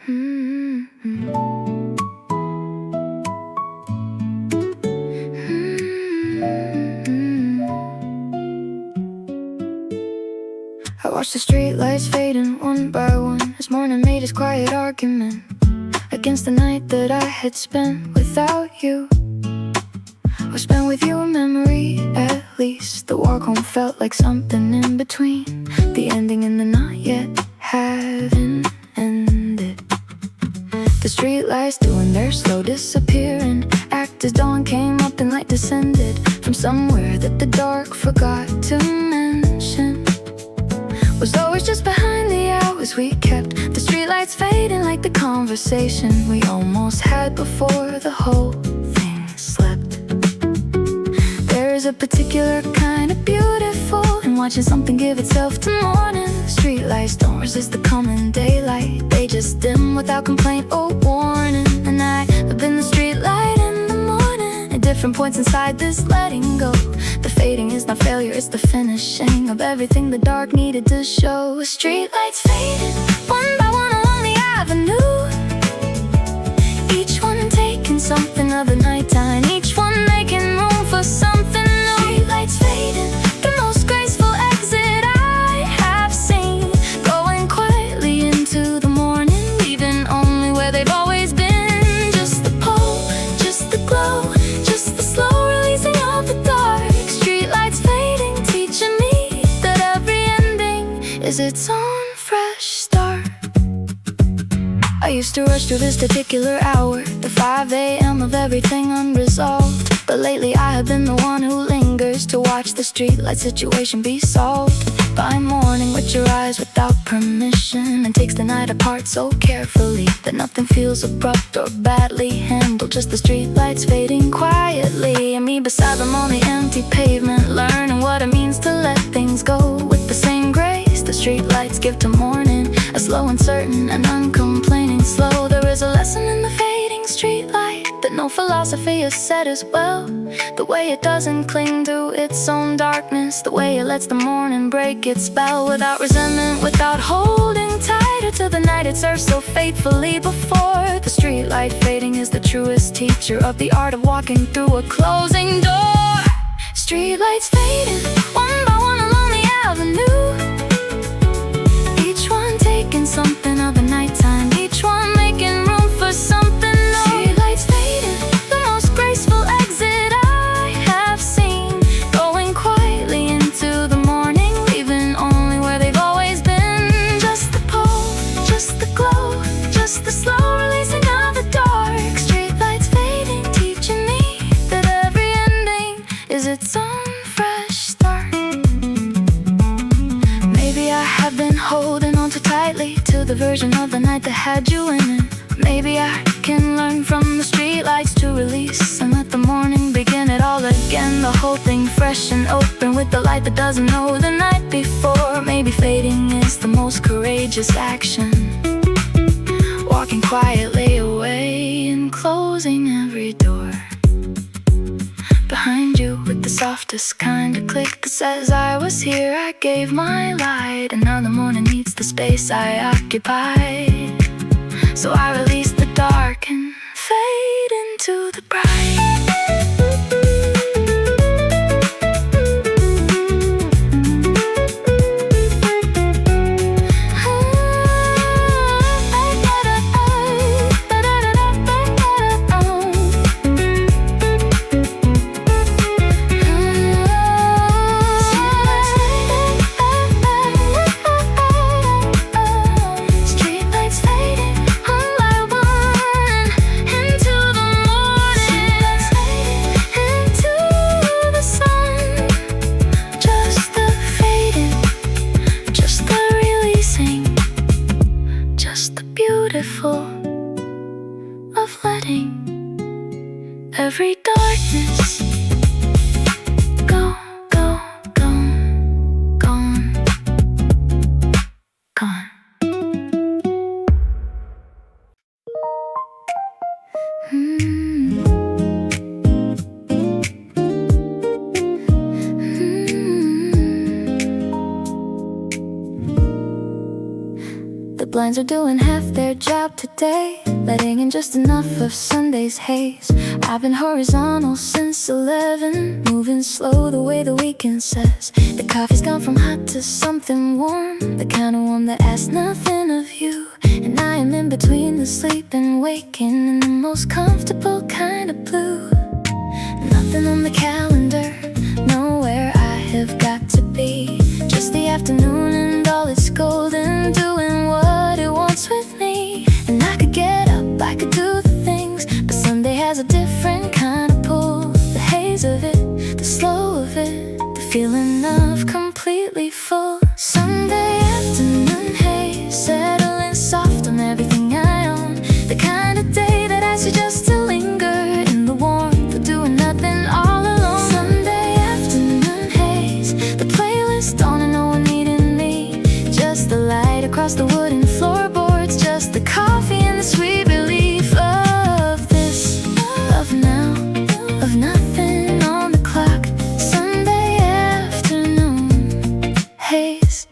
I watched the streetlights fading one by one as morning made his quiet argument against the night that I had spent without you, or spent with you in memory. At least the walk home felt like something in between the ending and the not yet having ended. The streetlights doing their slow disappearing act as dawn came up and light descended from somewhere that the dark forgot to mention. Was always just behind the hours we kept the streetlights fading like the conversation we almost had before the whole thing slept. There's a particular kind of beautiful in watching something give itself to morning. Streetlights don't resist the coming daylight, they just dim without complaint or warning. And I have been the streetlight in the morning at different points inside this letting go. The fading is not failure, it's the finishing of everything the dark needed to show. Streetlights fading one by one along the avenue, each one taking something of the nighttime, each one making room for something new. Streetlights fading, the most graceful exit I have seen, going quietly into the morning, leaving only where they've always been. Just the pull, just the glow, just the slow releasing of the dark. Streetlights fading, teaching me that every ending is its own fresh start. I used to rush through this particular hour, the 5 a.m. of everything unresolved. But lately I have been the one who lingers to watch the streetlight situation be solved. By morning with your eyes without permission, and takes the night apart so carefully that nothing feels abrupt or badly handled. Just the streetlights fading quietly, and me beside them on the empty pavement, learning what it means to let things go with the same grace the streetlights give to morning. A slow and certain and uncomplaining slow. There is a lesson in the fading streetlight that no philosophy has said as well. The way it doesn't cling to its own darkness, the way it lets the morning break its spell without resentment, without holding tighter to the night it served so faithfully before. The streetlight fading is the truest teacher of the art of walking through a closing door. Streetlights fading one by one along the avenue, each one taking something of the nighttime, each one making room for something new. Streetlights fading, the most graceful exit I have seen, going quietly into the morning, leaving only where they've always been. Just the pull, just the glow, just the slow releasing of the dark. Streetlights fading, teaching me that every ending is its own fresh start. Maybe I have been holding on too tightly to the version of the night that had you in it. Maybe I can learn from the streetlights to release and let the morning begin it all again. The whole thing fresh and open with the light that doesn't know the night before. Maybe fading is the most courageous action, walking quietly away and closing every door behind you with the softest kind of click that says I was here, I gave my light, and now the morning needs the space I occupy. So I release the dark and fade into the bright. Of letting every darkness go, go, gone, gone, gone. blinds are doing half their job today, letting in just enough of Sunday's haze. I've been horizontal since 11, moving slow the way the weekend says. The coffee's gone from hot to something warm, the kind of warm that asks nothing of you. And I am in between the sleep and waking, in the most comfortable kind of blue. Nothing on the calendar, nowhere I have got to be. Just the afternoon and all its golden, doing what it wants with me. And I could get up, I could do the things, but Sunday has a different kind of pull. The haze of it, the slow of it, the feeling of completely full. Sunday afternoon haze, settling soft on everything I own. The kind of day that asks you just to linger in the warmth of doing nothing all alone. Sunday afternoon haze, the playlist on and no one needing me. Just the light across the wooden floorboards, just the coffee and the sweet relief of this, of now, of nothing on the clock. Sunday afternoon haze,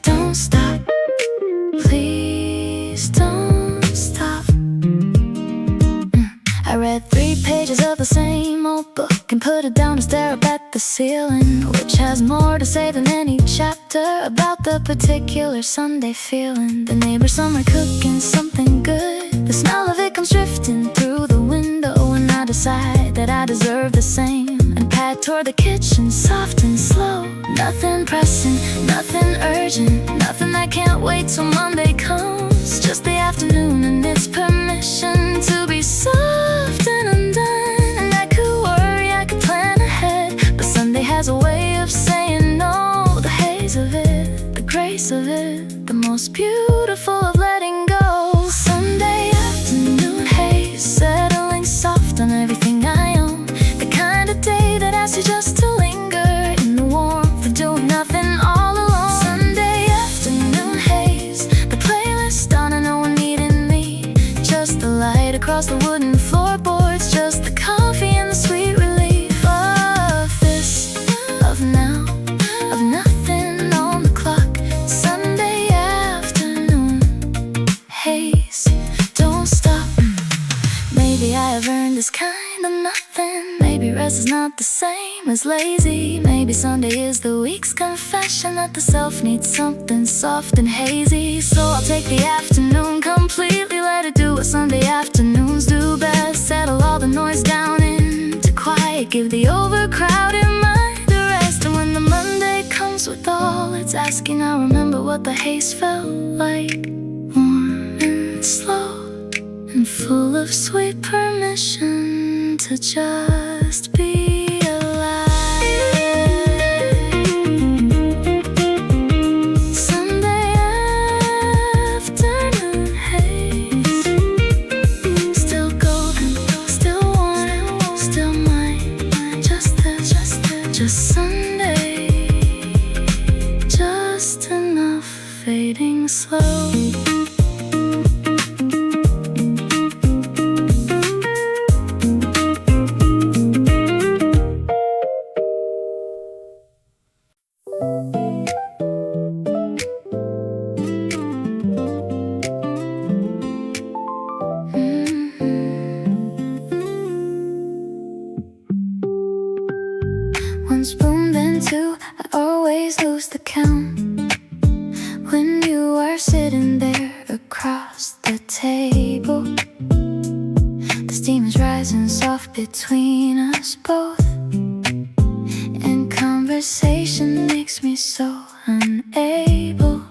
don't stop, please don't stop. I read 3 pages of the same old book and put it down to stare up at the ceiling, which has more to say than any chapter about the particular Sunday feeling. The neighbors somewhere cooking something good, the smell of it comes drifting through the window, and I decide that I deserve the same, and pad toward the kitchen soft and slow. Nothing pressing, nothing urgent, nothing that can't wait till Monday comes. Just the afternoon and its permission to be soft and undone. And I could worry, I could plan ahead, but Sunday has a way of saying no. The haze of it, the grace of it, the most beautiful of letting go. Sunday afternoon haze, settling soft on everything I own. The kind of day that asks you just to linger in the warmth of doing nothing all alone. Sunday afternoon haze, the playlist on and no one needing me. Just the light across the wooden floorboards, just the coffee and the sweet relief of this, of now, of nothing on the clock. Sunday afternoon haze, don't stop. Maybe I have earned this kind of nothing. Maybe rest is not the same as lazy. Maybe Sunday is the week's confession that the self needs something soft and hazy. So I'll take the afternoon completely, let it do what Sunday afternoons do best. Settle all the noise down into quiet, give the overcrowded mind a rest. And when the Monday comes with all its asking, I'll remember what the haze felt like. Warm and slow and full of sweet permission to just be alive. Sunday afternoon haze, still golden, still warm, still mine. Just this, just Sunday, just enough fading slow. One spoon, then 2, I always lose the count. When you are sitting there across the table, the steam is rising soft between us both, and conversation makes me so unable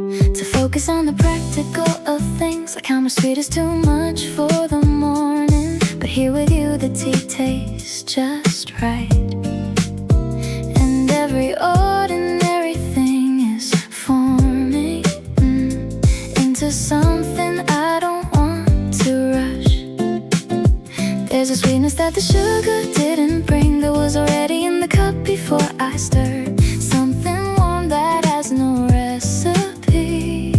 to focus on the practical of things, like how much sweet is too much for the morning. But here with you the tea tastes just right, and every ordinary thing is forming into something I don't want to rush. There's a sweetness that the sugar didn't bring, that was already in the cup before I stirred. Something warm that has no recipe,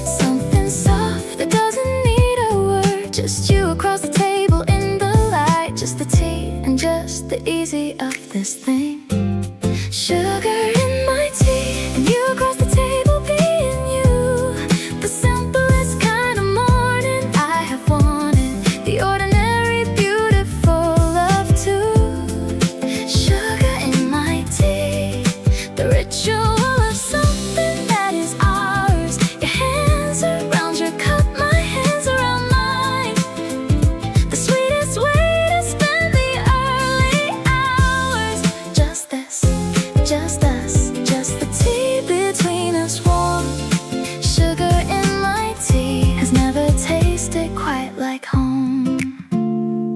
something soft that doesn't need a word. Just you across the table in the light, just the tea and just the easy of this thing. Sugar in my tea, and you across the table being you. like home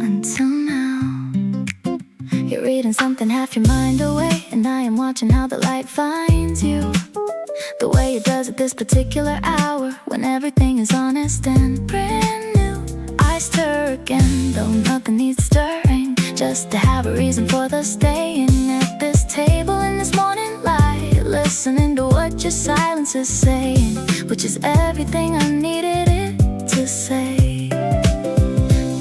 until now. You're reading something half your mind away, and I am watching how the light finds you. The way it does at this particular hour, when everything is honest and brand new. I stir again, though nothing needs stirring, just to have a reason for the staying at this table in this morning light, listening to what your silence is saying, which is everything I needed it to say.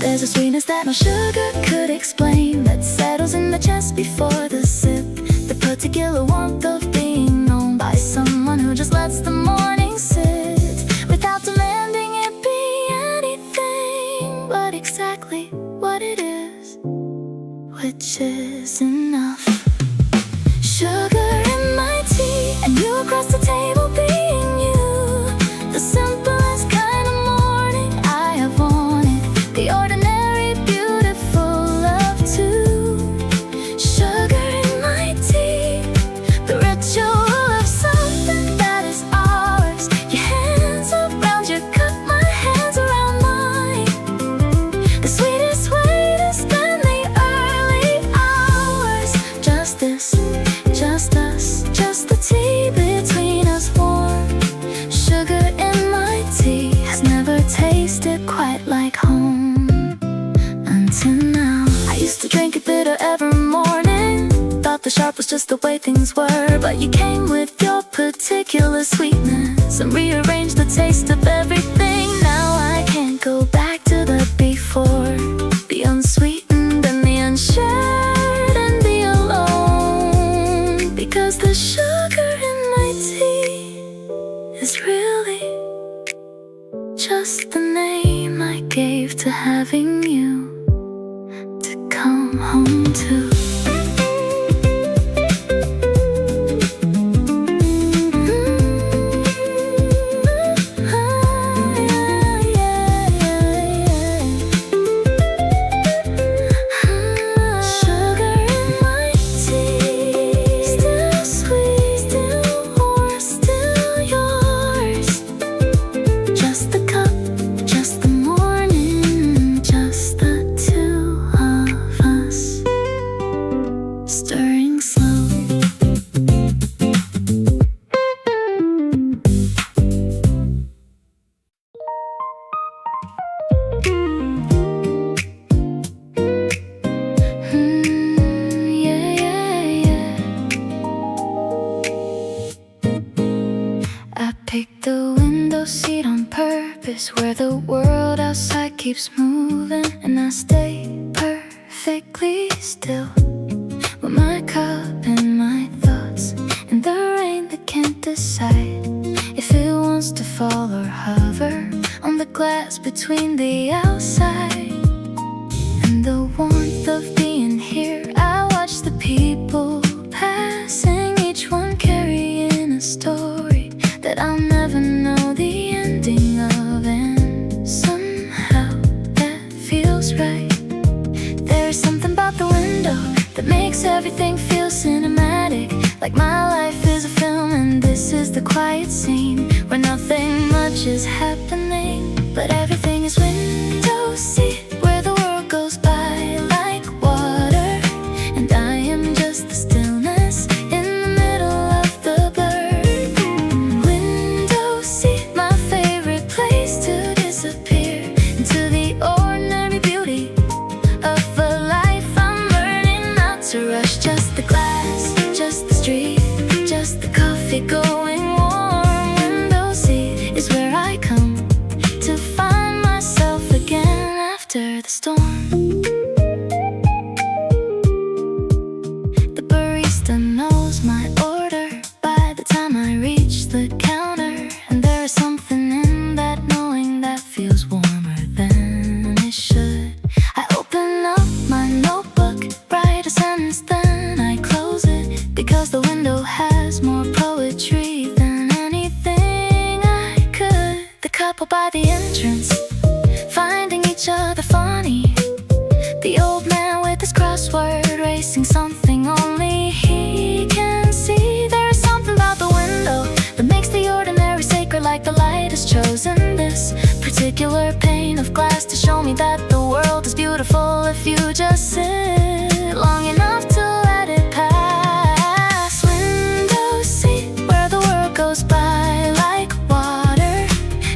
There's a sweetness that no sugar could explain, that settles in the chest before the sip, the particular warmth of being known by someone who just lets the morning sit, without demanding it be anything but exactly what it is, which is enough. Sugar in my tea, and you across the table being you, the simplest kind of morning I have wanted, the ordinary beautiful love too. Sugar in my tea, the ritual of something that is ours. Your hands around your cup, my hands around mine, the sweetest way to spend the early hours. Just this, just us, just the tea between us warm. Sugar in my tea has never tasted quite like home until now. I used to drink it bitter every morning, thought the sharp was just the way things were, but you came with your particular sweetness and rearranged the taste of everything. Now I can't go back to the before, the unsweetened and the unshared and the alone, because the sugar in my tea is really just the name I gave to having you to come home to. Sugar in my tea, still sweet, still warm, still yours. Just the cup, just the morning, just the two of us, stirring slow. Yeah, yeah, yeah. I picked the window seat on purpose, where the world outside keeps moving, and I stay perfectly still, with my cup and my thoughts in the rain that can't decide if it wants to fall or hover on the glass between the outside and the warmth of being here. I watch the people passing, each one carrying a story that I'll never know the ending of, and somehow that feels right. There's something about the window that makes everything feel cinematic, like my life is a film and this is the quiet scene where nothing much is happening, but everything is window seat, where the world goes by like water, and I am just the stillness in the middle of the blur. Window seat, my favorite place to disappear into the ordinary beauty of a life I'm learning not to rush. Just the glass, just the street, just the coffee going warm. Window seat is where I come to find myself again after the storm. The barista knows my order by the time I reach the counter, and there is something in that knowing that feels warmer than it should. I open up my notebook, write a sentence, then I close it, because the window has more poetry than anything I could. The couple by the entrance, finding each other funny, the old man with his crossword racing something only he can see. There is something about the window that makes the ordinary sacred, like the light is has chosen this particular pane of glass to show me that the world is beautiful if you just sit long enough to let it pass. Window seat where the world goes by like water,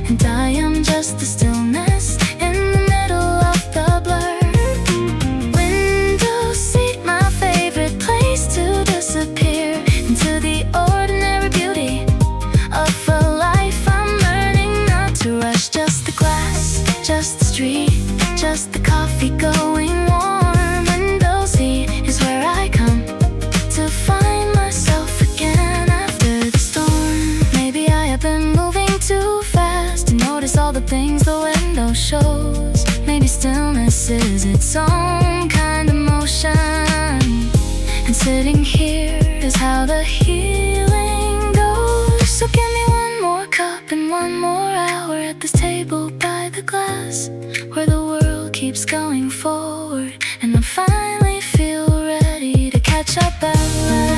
and I am just the stillness in the middle of the blur. Window seat, my favorite place to disappear into the ordinary beauty of a life. I'm learning not to rush. Just the glass, just the street, just the coffee going warm. Window seat is where I come to find myself again after the storm. Maybe I have been moving too fast to notice all the things the window shows. Maybe stillness is its own kind of motion, and sitting here is how the healing goes. So give me one more cup and one more hour at this table by the glass, where the world keeps going forward, and I finally feel ready to catch up at last.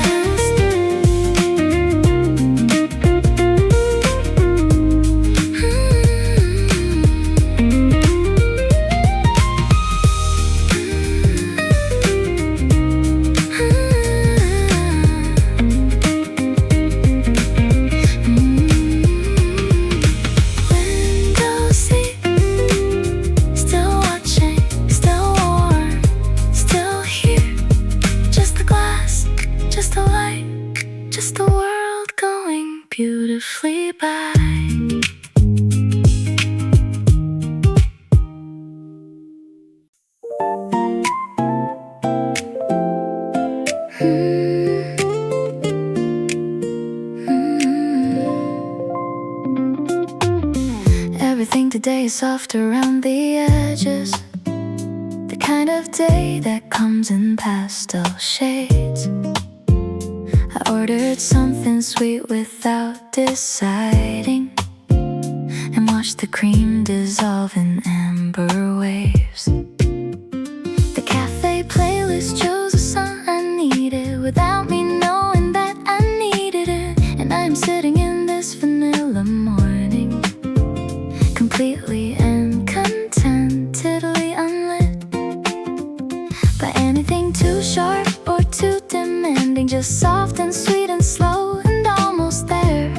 Window seat, still watching, still warm, still here. Just the glass, just the light, just the world going beautifully by. Everything today is soft around the edges, the kind of day that comes in pastel shades. I ordered something sweet without deciding, and watched the cream dissolve in amber waves. The cafe playlist chose a song I needed without me knowing that I needed it. And I'm sitting in this vanilla morning, completely and contentedly unlit by anything too sharp or too demanding. Just soft and sweet and slow and almost there.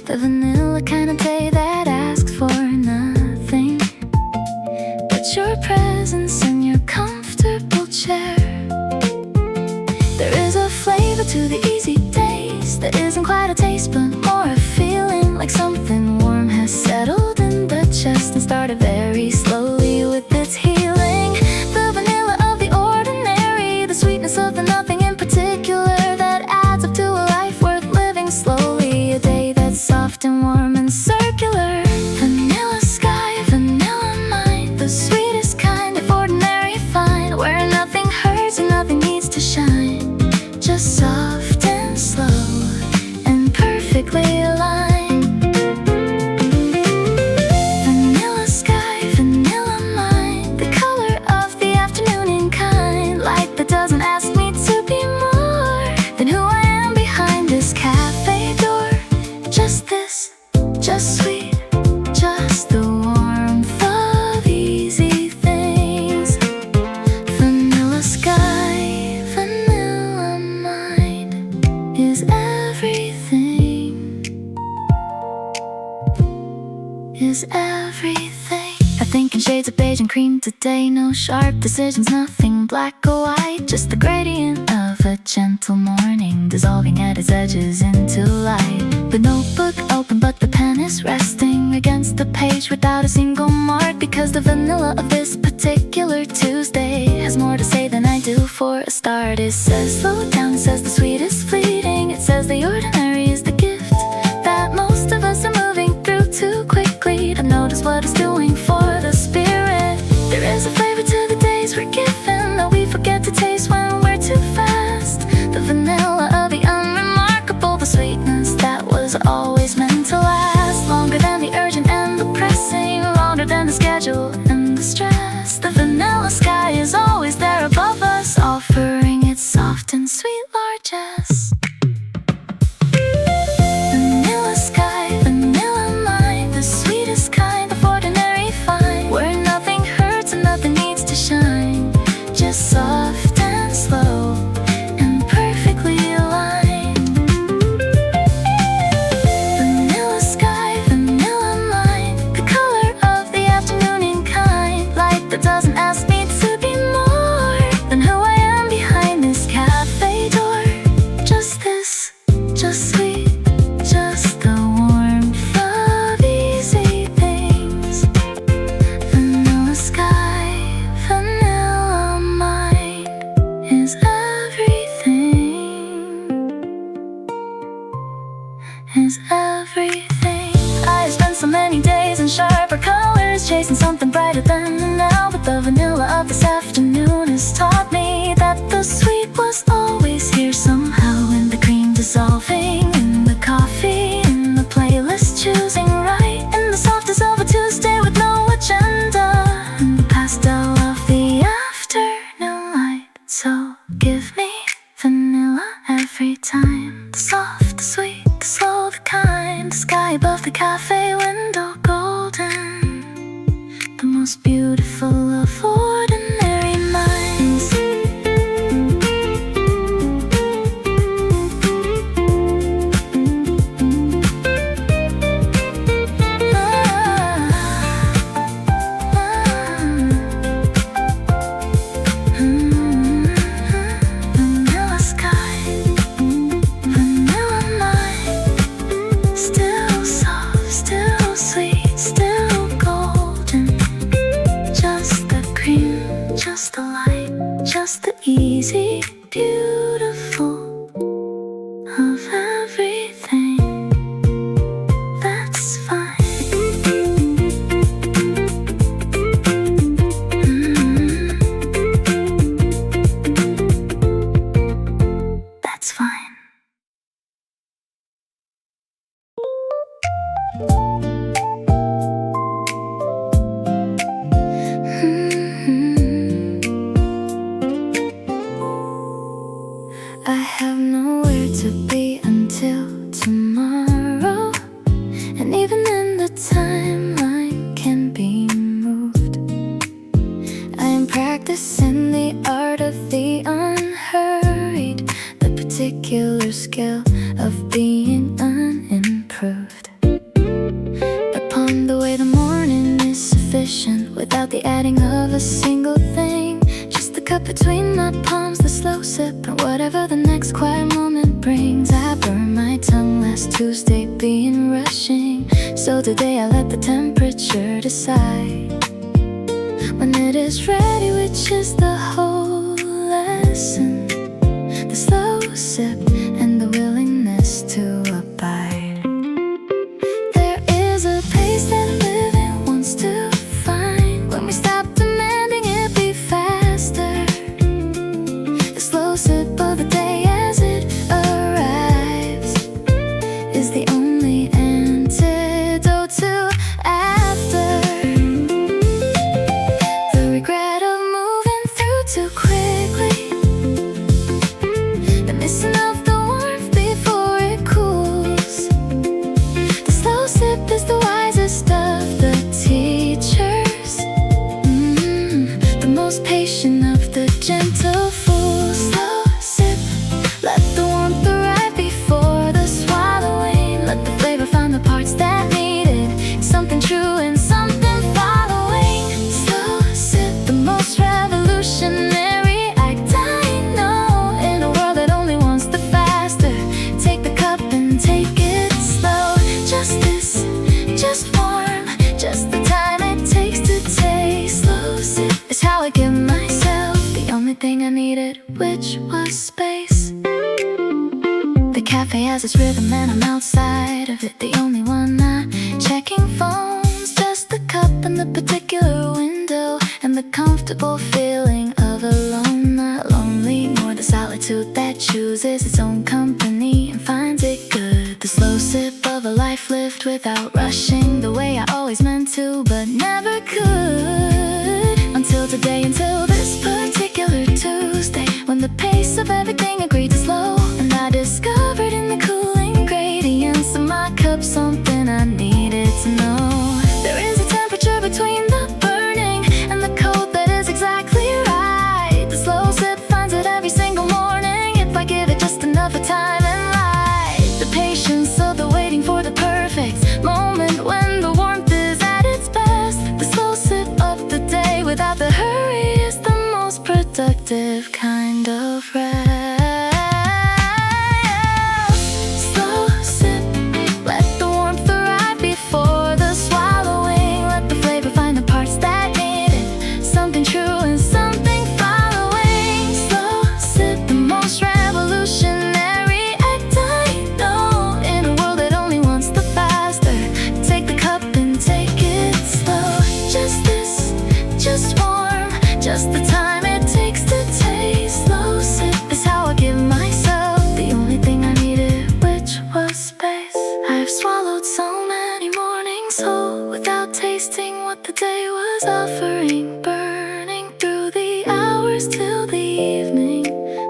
The vanilla kind of day that asks for nothing but your presence and your comfortable chair. There is a flavor to the easy days that isn't quite a taste but more a feeling, like something warm has settled in the chest and started very slowly with its healing. The vanilla of the ordinary, the sweetness of the nothing in particular, that adds up to a life worth living slowly. A day that's soft and warm and circular. Vanilla sky, vanilla mind, the sweetest kind of ordinary find, where nothing hurts and nothing needs to shine. Just soft and slow and perfectly aligned. Vanilla sky, vanilla mind, the color of the afternoon in kind, light that doesn't ask me to be more than who I am behind this cafe door. Just this, just sweet, just the warmth of easy things. Vanilla sky, vanilla mind is everything, is everything. I think in shades of beige and cream today. No sharp decisions, nothing black or white, just the gradient of a gentle morning, dissolving at its edges into light. The notebook open but the pen is resting against the page without a single mark, because the vanilla of this particular Tuesday has more to say than I do for a start. It says slow down, it says the sweet is fleeting, it says the ordinary is the gift that most of us are moving through too quickly to notice what it's doing for the spirit. There is a flavor to the days we're given that we forget to taste when we're too fast. The vanilla of the unremarkable, the sweetness that was always meant to last, longer than the urgent and the pressing, longer than the schedule and the stress. The vanilla sky is always there above us, offering its soft and sweet largesse. Vanilla sky, vanilla something brighter than the now. But the vanilla of this afternoon has taught me that the sweet was always here somehow. In the cream dissolving, in the coffee, in the playlist choosing right, in the softness of a Tuesday with no agenda, in the pastel of the afternoon light. So give me vanilla every time. The soft, the sweet, the slow, the kind. The sky above the cafe window golden, the most beautiful of ordinary minds. Vanilla sky, vanilla night, still soft, still sweet, still golden. Just the cream, just the light, just the easy, beautiful of everything. That's fine. That's fine. I have nowhere to be until tomorrow, and even then the timeline can be moved. I am practicing the art of the unhurried, the particular skill of being unimproved. Upon the way the morning is sufficient, without the adding of a single thing. Just the cup between my palms, the slow sip, and whatever the next quiet moment brings. I burned my tongue last Tuesday being rushing, so today I let the temperature decide when it is ready, which is the whole lesson. The slow sip and the willingness to abide. There is a pace that living wants to find when we stop demanding it be faster. The slow sip of the day as it arrives is the only antidote to after. The regret of moving through too quickly, the missing of the warmth before it cools. The slow sip is the wisest of the teachers, the most patient of the gentle fools. Slow sip, let the warmth arrive before the swallowing. Let the flavor find the parts that need it, something true and something following. Slow sip, the most revolutionary act I know, in a world that only wants the faster. Take the cup and take it slow. Just this, just warm, just the time it takes to taste. Slow sip is how I give myself the only thing I needed, which was space. The cafe has its rhythm and I'm outside of it, the only one not checking phones. Just the cup and the particular window, and the comfortable feeling of alone, not lonely, more the solitude that chooses its own company and finds it good. The slow sip of a life lived without rushing, the way I always meant to but never could. Until today, until this particular Tuesday, when the pace of everything agreed to slow, and I discovered in the cool ingredients of my cup something I needed to know. There is a temperature between the burning and the cold that is exactly right. The slow sip finds it every single morning, if I give it just enough of time and light. The patience of the waiting for the perfect moment when the warmth is at its best. The slow sip of the day without the hurry is the most productive kind of rest. Slow sip, let the warmth soul without tasting what the day was offering, burning through the hours till the evening,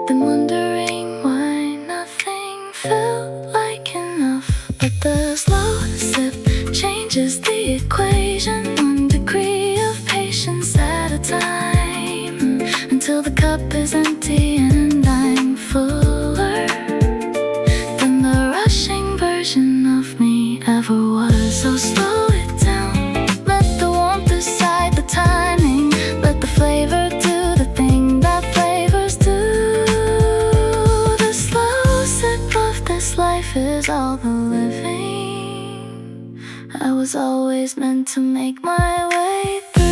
then wondering why nothing felt like enough. But the slow sip changes the equation, 1 degree of patience at a time, until the cup is empty and I'm fuller than the rushing version of me ever was. So slow it down, let the warmth decide the timing, let the flavor do the thing that flavors do. The slow sip of this life is all the living. I was always meant to make my way through.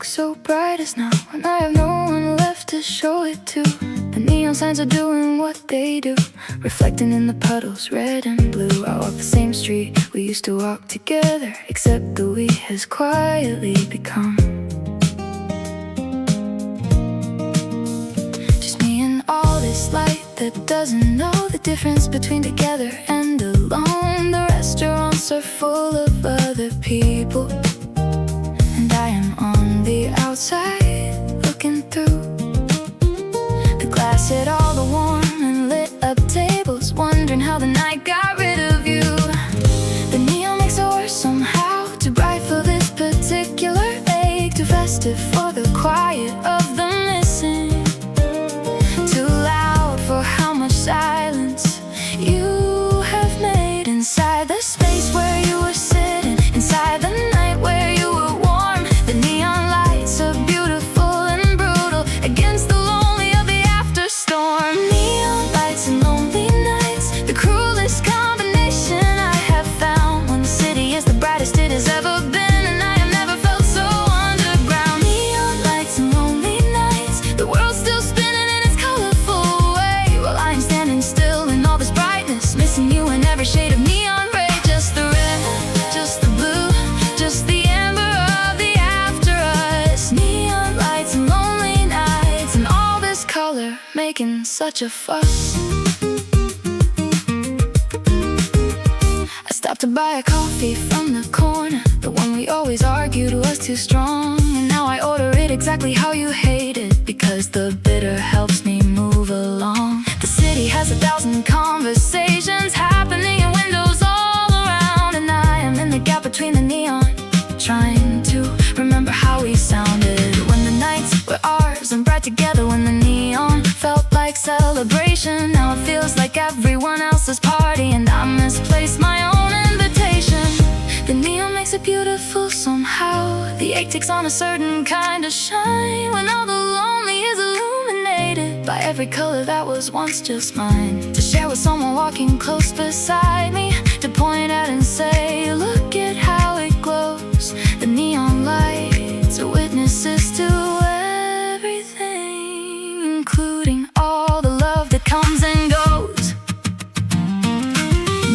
So bright as now, when I have no one left to show it to. The neon signs are doing what they do, reflecting in the puddles, red and blue. I walk the same street we used to walk together, except the we has quietly become just me and all this light that doesn't know the difference between together and alone. The restaurants are full of other people, and I am on the outside looking through the glass at all the warm and lit up tables, wondering how the night got rid of you. The neon makes it worse somehow, too bright for this particular ache, too festive for the quiet of the missing, too loud for how much silence you have made inside the space where you were sitting, inside the night where you were warm. The neon lights are beautiful and brutal against the lonely of the after storm. Neon lights and lonely nights, the cruelest combination I have found, when the city is the brightest it has ever been, and I have never felt so underground. Neon lights and lonely nights, the world's still spinning in its colorful way, while I am standing still in all this brightness, missing you in every shade of neon ray. Just the red, just the blue, just the amber of the after us. Neon lights and lonely nights, and all this color making such a fuss. I stopped to buy a coffee from the corner, the one we always argued was too strong, and now I order it exactly how you hate it, because the bitter helps me move along. The city has 1,000 conversations happening in windows all around, and I am in the gap between the neon, trying to remember how we sounded when the nights were ours and bright together, when the neon felt like celebration. Now it feels like everyone else's party, and I misplaced my own invitation. The neon makes it beautiful somehow, the ache takes on a certain kind of shine, when all the lonely is illuminated by every color that was once just mine. To share with someone walking close beside me, to point out and say, look at how it glows. The neon lights are witnesses to everything, including all the love that comes and goes.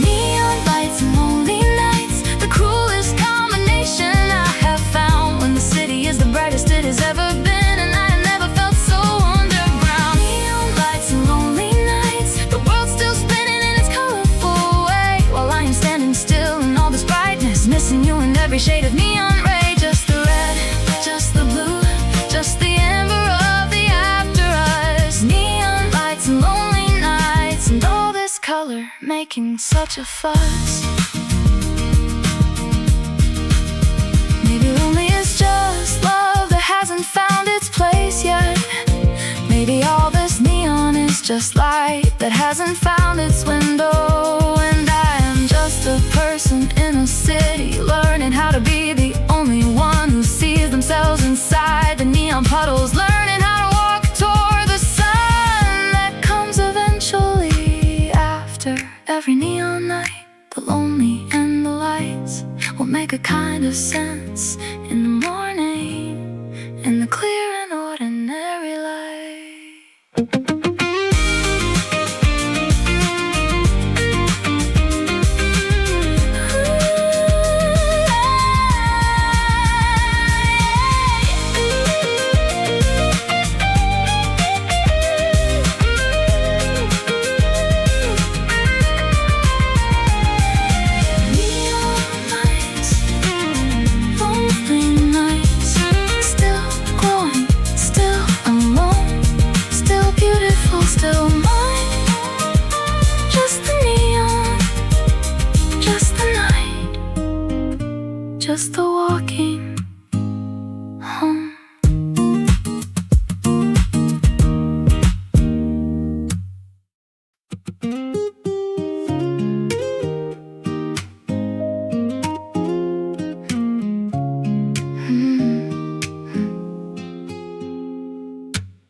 Neon lights and lonely nights, the cruelest combination I have found, when the city is the brightest it has ever been, and I have never felt so underground. Neon lights and lonely nights, the world's still spinning in its colorful way, while I am standing still in all this brightness, missing you in every shade of neon ray. Just the red, just the blue, just the amber of the after us. Neon lights and lonely nights, and all this color making such a fuss. Maybe lonely is just just light that hasn't found its window. And I am just a person in a city, learning how to be the only one who sees themselves inside the neon puddles, learning how to walk toward the sun that comes eventually. After every neon night, the lonely and the lights will make a kind of sense in the morning, in the clear and ordinary light. Still mine, just the neon, just the night, just the walking home.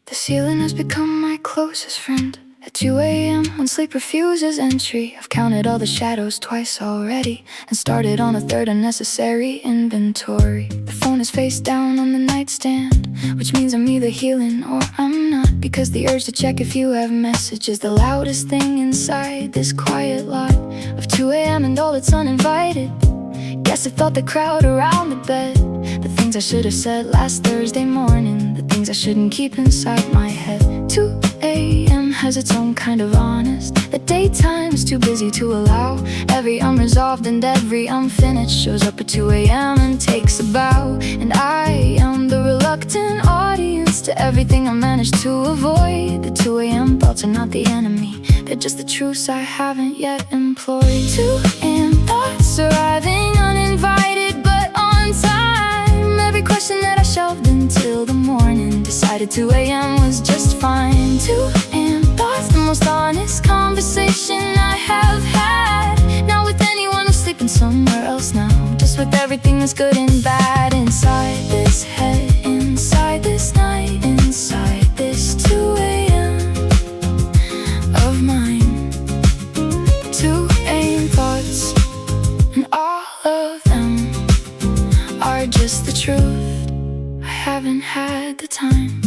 The ceiling has become my closest friend. At 2 a.m. when sleep refuses entry, I've counted all the shadows twice already and started on a third unnecessary inventory. The phone is face down on the nightstand, which means I'm either healing or I'm not, because the urge to check if you have messages, the loudest thing inside this quiet lot of 2 a.m. and all it's uninvited. Guess I thought the crowd around the bed, the things I should have said last Thursday morning, the things I shouldn't keep inside my head. 2 a.m. has its own kind of honest. The daytime is too busy to allow every unresolved and every unfinished shows up at 2 a.m. and takes a bow. And I am the reluctant audience to everything I managed to avoid. The 2 a.m. thoughts are not the enemy, they're just the truths I haven't yet employed. 2 a.m. thoughts arriving uninvited but on time. Every question that I shelved until the morning, decided 2 a.m. was just fine. 2 a.m. thoughts, the most honest conversation I have had. Not with anyone who's sleeping somewhere else now, just with everything that's good and bad inside this head, inside this night, inside this 2 a.m. of mine. 2 a.m. thoughts, and all of them are just the truth. I haven't had the time.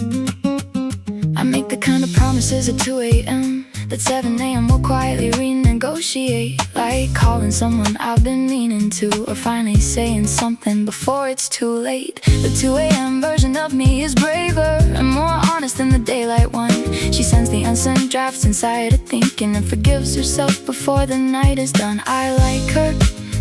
I make the kind of promises at 2 a.m. that 7 a.m. will quietly renegotiate, like calling someone I've been meaning to, or finally saying something before it's too late. The 2 a.m. version of me is braver and more honest than the daylight one. She sends the unsent drafts inside her thinking and forgives herself before the night is done. I like her,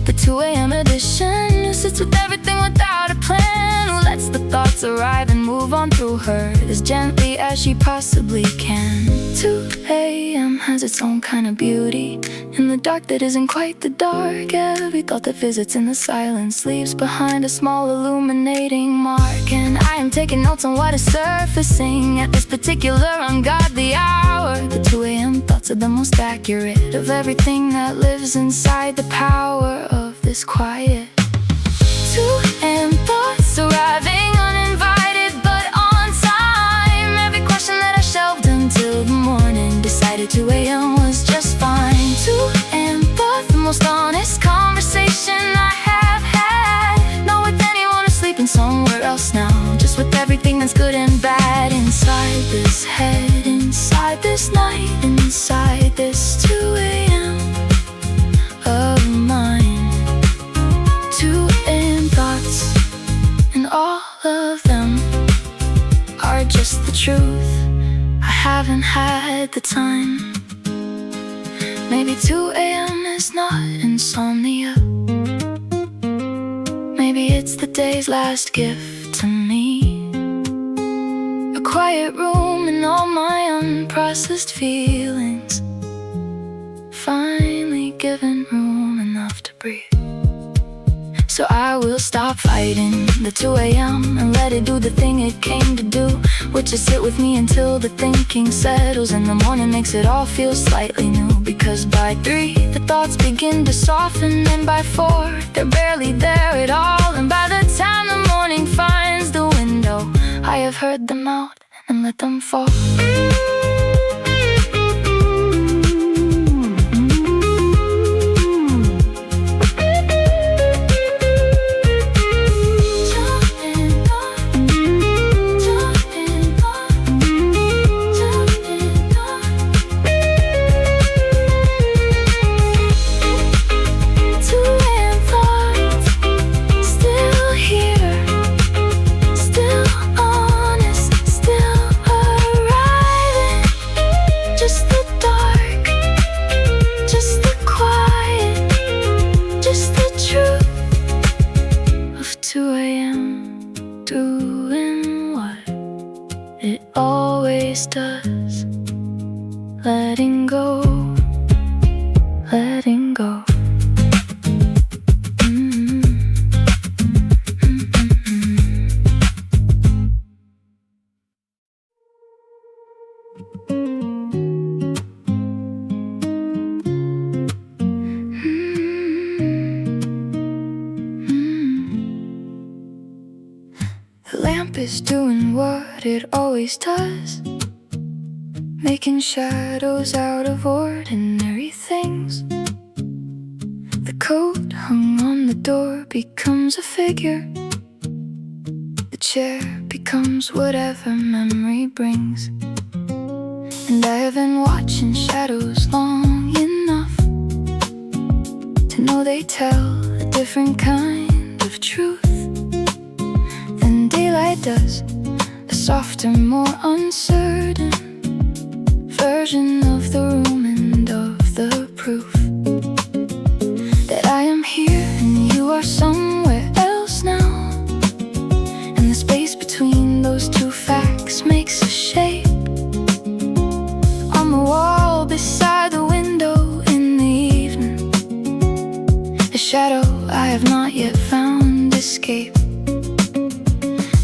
the 2 a.m. edition, who sits with everything without a plan, who lets the thoughts arrive and move on through her as gently as she possibly can. 2 a.m. has its own kind of beauty in the dark that isn't quite the dark. Every thought that visits in the silence leaves behind a small illuminating mark. And I am taking notes on what is surfacing at this particular ungodly hour. The 2 a.m. thoughts are the most accurate of everything that lives inside the power of this quiet. 2 a.m. thoughts arriving uninvited but on time. Every question that I shelved until the morning, decided 2 a.m. was just fine. 2 a.m. thoughts, the most honest conversation I have had. Not with anyone who's sleeping somewhere else now, just with everything that's good and bad inside this head, inside this night, inside this 2 a.m. of mine. 2 a.m. thoughts, and all of them are just the truth. I haven't had the time. Maybe 2 a.m. is not insomnia. Maybe it's the day's last gift to me. A quiet room and all my unprocessed feelings, finally given room enough to breathe. So I will stop fighting the 2 a.m. and let it do the thing it came to do, which is sit with me until the thinking settles, and the morning makes it all feel slightly new. Because by 3 the thoughts begin to soften, and by 4 they're barely there at all, and by the time the morning finds the window, I have heard them out and let them fall. Doing what it always does, letting go, letting go. The lamp is doing what it always does, making shadows out of ordinary things. The coat hung on the door becomes a figure. The chair becomes whatever memory brings. And I have been watching shadows long enough to know they tell a different kind of truth than daylight does, a softer, more uncertain version of the room and of the proof that I am here and you are somewhere else now. And the space between those two facts makes a shape on the wall beside the window in the evening. The shadow I have not yet found escape.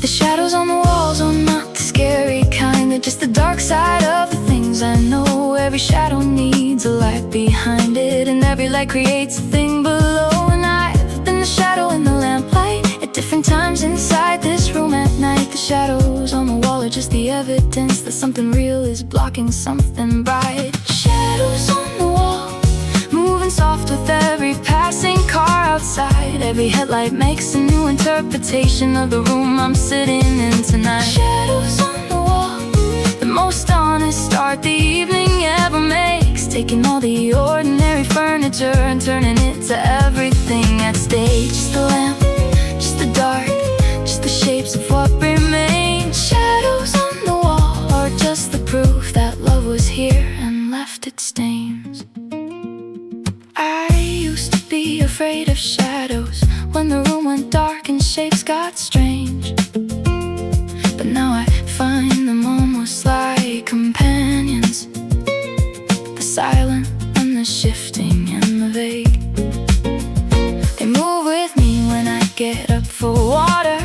The shadows on the walls are not the scary kind, they're just the dark side of the things I know. Every shadow needs a light behind it, and every light creates a thing below. And I've been the shadow in the lamplight at different times inside this room at night. The shadows on the wall are just the evidence that something real is blocking something bright. Shadows on the wall, moving soft with every passing car outside. Every headlight makes a new interpretation of the room I'm sitting in tonight. Shadows on the wall, the most honest start the evening ever makes, taking all the ordinary furniture and turning it to everything at stage. Just the lamp, just the dark, just the shapes of what remains. Shadows on the wall are just the proof that love was here and left its stains. I used to be afraid of shadows when the room went dark and shapes got strange, but now I find them almost like companions, the silent and the shifting and the vague. They move with me when I get up for water,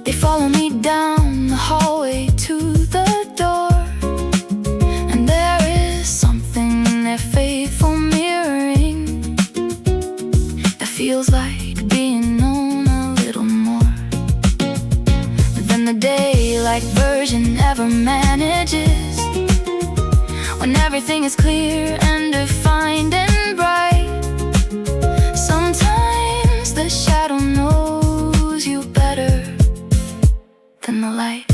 they follow me down the hallway to the door, and there is something in their faithful mirroring that feels like being known a little more than the daylight version ever manages. When everything is clear and defined and bright, sometimes the shadow knows you better than the light.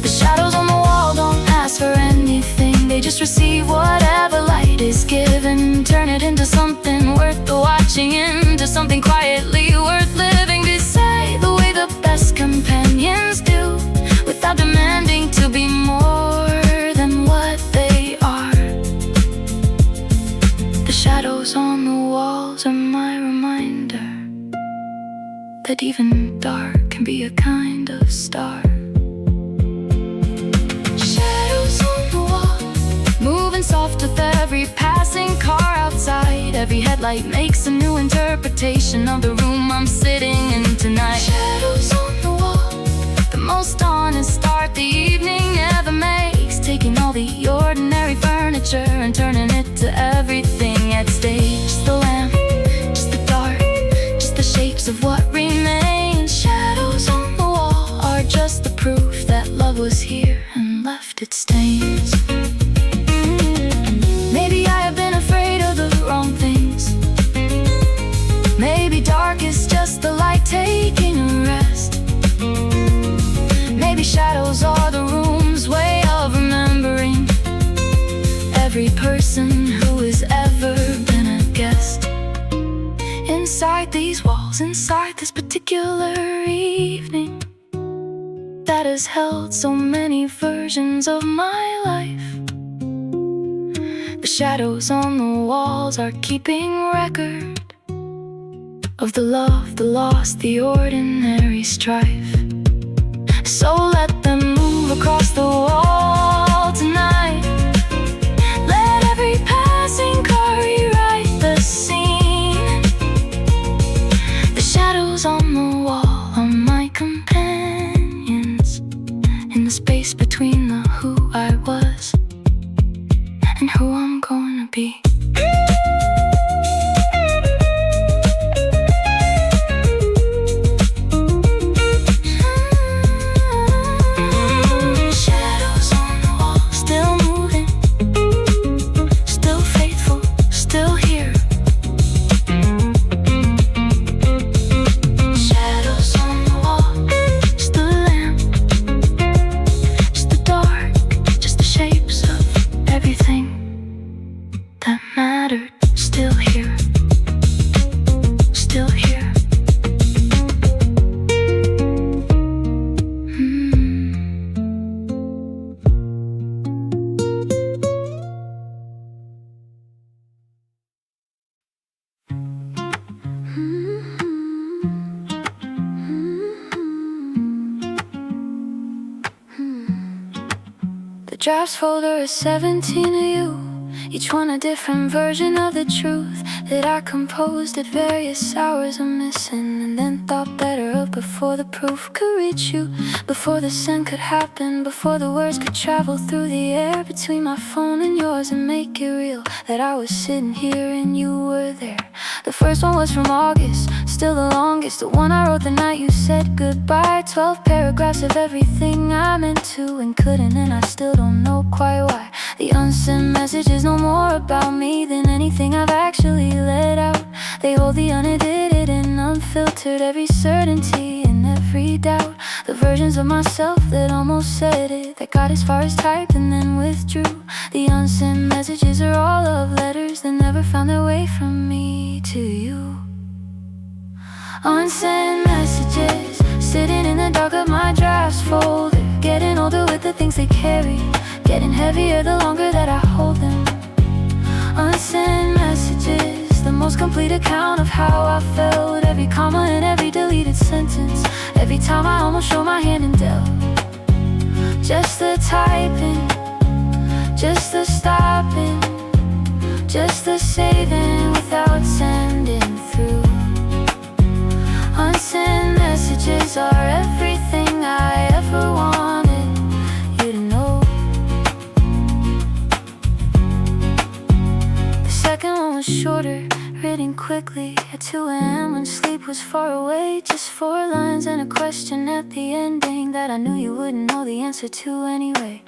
The shadows on the wall don't ask for anything, they just receive whatever light is given, turn it into something worth the watching, into something quietly worth living beside, the way the best companions do, without demanding to be more than what they are. The shadows on the walls are my reminder that even dark can be a kind of star. Shadows on the wall, moving soft with every passing car outside. Every headlight makes a new interpretation of the room I'm sitting in tonight. Shadows on the wall, the most honest art the evening ever makes. Taking all the ordinary furniture and turning it to everything at stake. Just the lamp, just the dark, just the shapes of what remains. Shadows on the wall are just the proof that love was here and left its stains. Maybe I have been afraid of the wrong things. Maybe dark is just the light taking a rest. Maybe shadows are the room's way of remembering every person who has ever been a guest. Inside these walls, inside this particular evening that has held so many versions of my life. The shadows on the walls are keeping record of the love, the loss, the ordinary strife. So let them move across the wall tonight. Let every passing car rewrite the scene. The shadows on the wall are my companions in the space between the who I was and who I'm going to be. Shadows on the wall, still moving, still faithful, still here. Shadows on the wall, just the lamp, just the dark, just the shapes of everything that mattered. Still here, still here. The drafts folder is 17 of you, each one a different version of the truth that I composed at various hours of missing, and then thought better of before the proof could reach you, before the send could happen, before the words could travel through the air between my phone and yours and make it real that I was sitting here and you were there. The first one was from August, still the longest, the one I wrote the night you said goodbye. 12 paragraphs of everything I meant to and couldn't, and I still don't know quite why. The unsent messages know more about me than anything I've actually let out. They hold the unedited and unfiltered, every certainty and every doubt. The versions of myself that almost said it, that got as far as type and then withdrew. The unsent messages are all love letters that never found their way from me to you. Unsent messages, sitting in the dark of my drafts folder, getting older with the things they carry, getting heavier the longer that I hold them. Unsent messages, the most complete account of how I felt, every comma and every deleted sentence, every time I almost showed my hand and dealt. Just the typing, just the stopping, just the saving without sending through. Unsent messages are everything I ever wanted you to know. The second one was shorter, written quickly at 2 a.m. when sleep was far away. Just 4 lines and a question at the ending that I knew you wouldn't know the answer to anyway.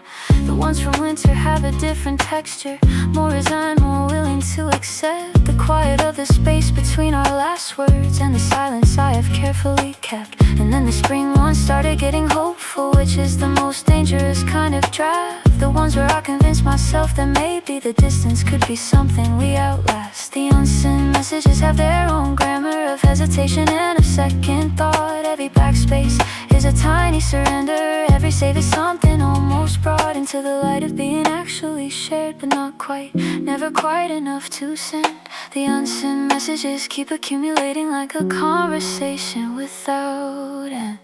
The ones from winter have a different texture, more resigned, more willing to accept the quiet of the space between our last words and the silence I have carefully kept. And then the spring ones started getting hopeful, which is the most dangerous kind of draft. The ones where I convinced myself that maybe the distance could be something we outlast. The unsent messages have their own grammar of hesitation and a second thought. Every backspace is a tiny surrender, every save is something almost brought into the light of being actually shared, but not quite, never quite enough to send. The unsent messages keep accumulating like a conversation without end.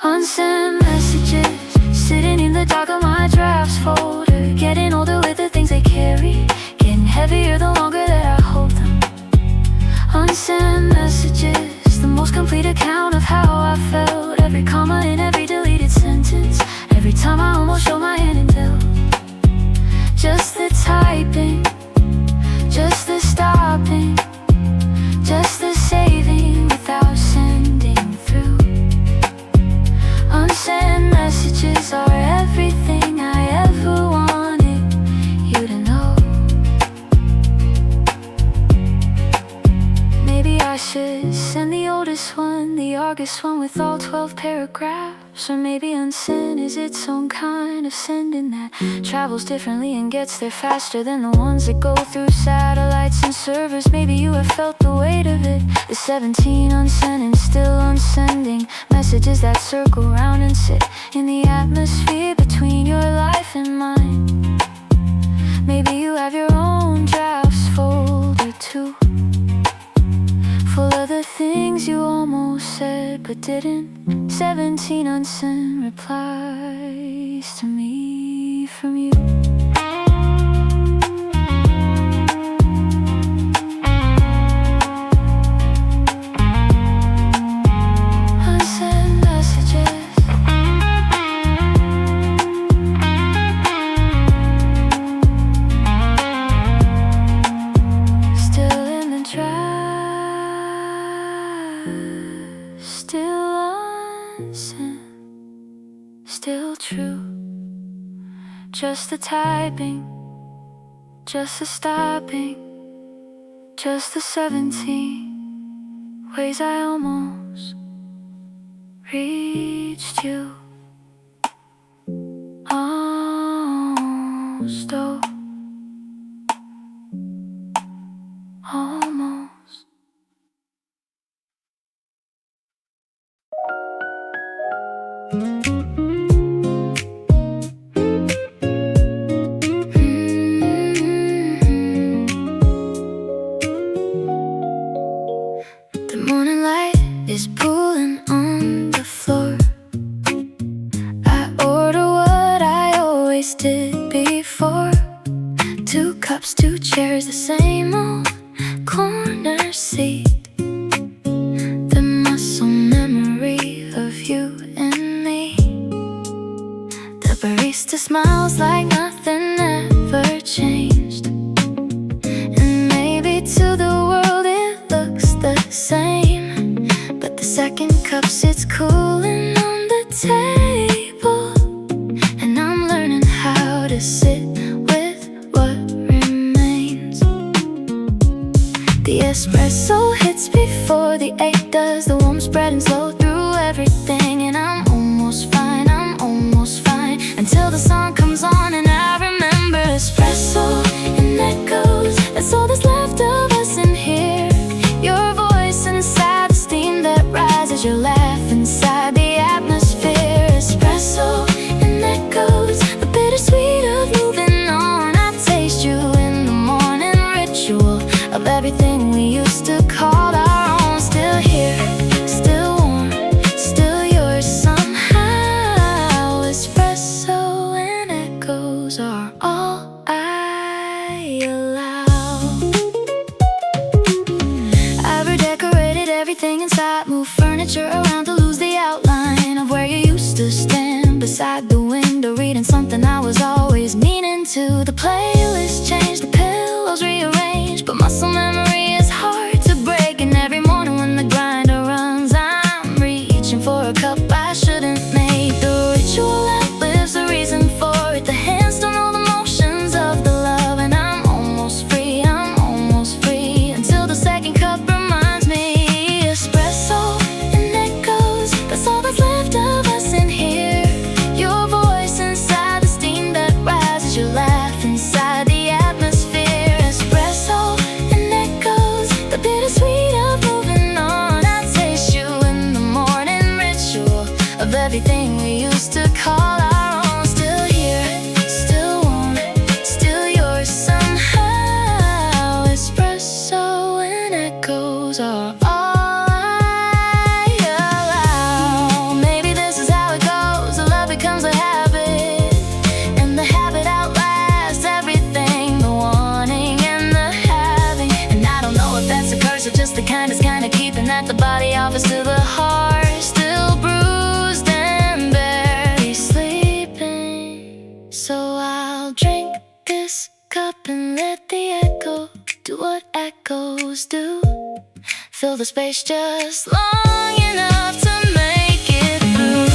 Unsent messages, sitting in the dark of my drafts folder, getting older with the things they carry, getting heavier the longer that I hold Unsent messages, the most complete account of how I felt. Every comma in every deleted sentence, every time I almost show my hand and tell. Just the typing, just the stopping, just the saving without sending through. Unsent messages are everything I ever wanted you to know. Maybe I should send the oldest one, the August one with all 12 paragraphs. Or maybe unsent is its own kind of sending that travels differently and gets there faster than the ones that go through satellites and servers. Maybe you have felt the weight of it, the 17 unsent and still unsending messages that circle round and sit in the atmosphere between your life and mine. Maybe you have your own drafts folder too, full of the things you almost said but didn't. 17 unsent replies to me from you. Unsent messages, still in the draft, still unsent, still true. Just the typing, just the stopping, just the 17 ways I almost reached you. Almost, oh, almost. The morning light is pulling on the floor. I order what I always did before. 2 cups, 2 chairs, the same old corner seat. The muscle memory of you and me. The barista smiles like nothing ever changed. And maybe to the world it looks the same, but the second cup sits cooling on the table, and I'm learning how to sit with what remains. The espresso hits before the 8 does, the warm spread and slow through everything. And I'm almost fine, I'm almost fine, until the sun comes on and I remember espresso and echoes. That's all that's left of us in here. Your voice inside the steam that rises, your laugh inside the atmosphere. Espresso and echoes, the bittersweet of moving on. I taste you in the morning ritual of everything we used to call our own. Still here, still warm, still yours somehow. Espresso and echoes are all I allow. I've redecorated everything inside, moved furniture around to lose the outline of where you used to stand beside the window, reading something I was always meaning to. The playlist changed, the pillows rearranged, but muscle memory is hard to break. And every morning when the grinder runs, I'm reaching for a cup I shouldn't make. The ritual outlives the reason for it. The hands don't know the motions of the love, and I'm almost free, until the second cup reminds me. Espresso and echoes, that's all that's left of us in here. Your voice inside the steam that rises, your laugh inside the atmosphere. Espresso and echoes, the bittersweet of moving on. I taste you in the morning ritual of everything we used to call our own. Still here, still warm, still yours somehow. Espresso and echoes are all I allow. Maybe this is how it goes. The love becomes a habit, and the habit outlasts everything. The wanting and the having, and I don't know if that's a curse or just the kind that's kinda keeping at the body offers to the heart. Still bruised and barely sleeping. So I'll drink this cup and let the echo do what echoes do. Fill the space just long enough to make it through.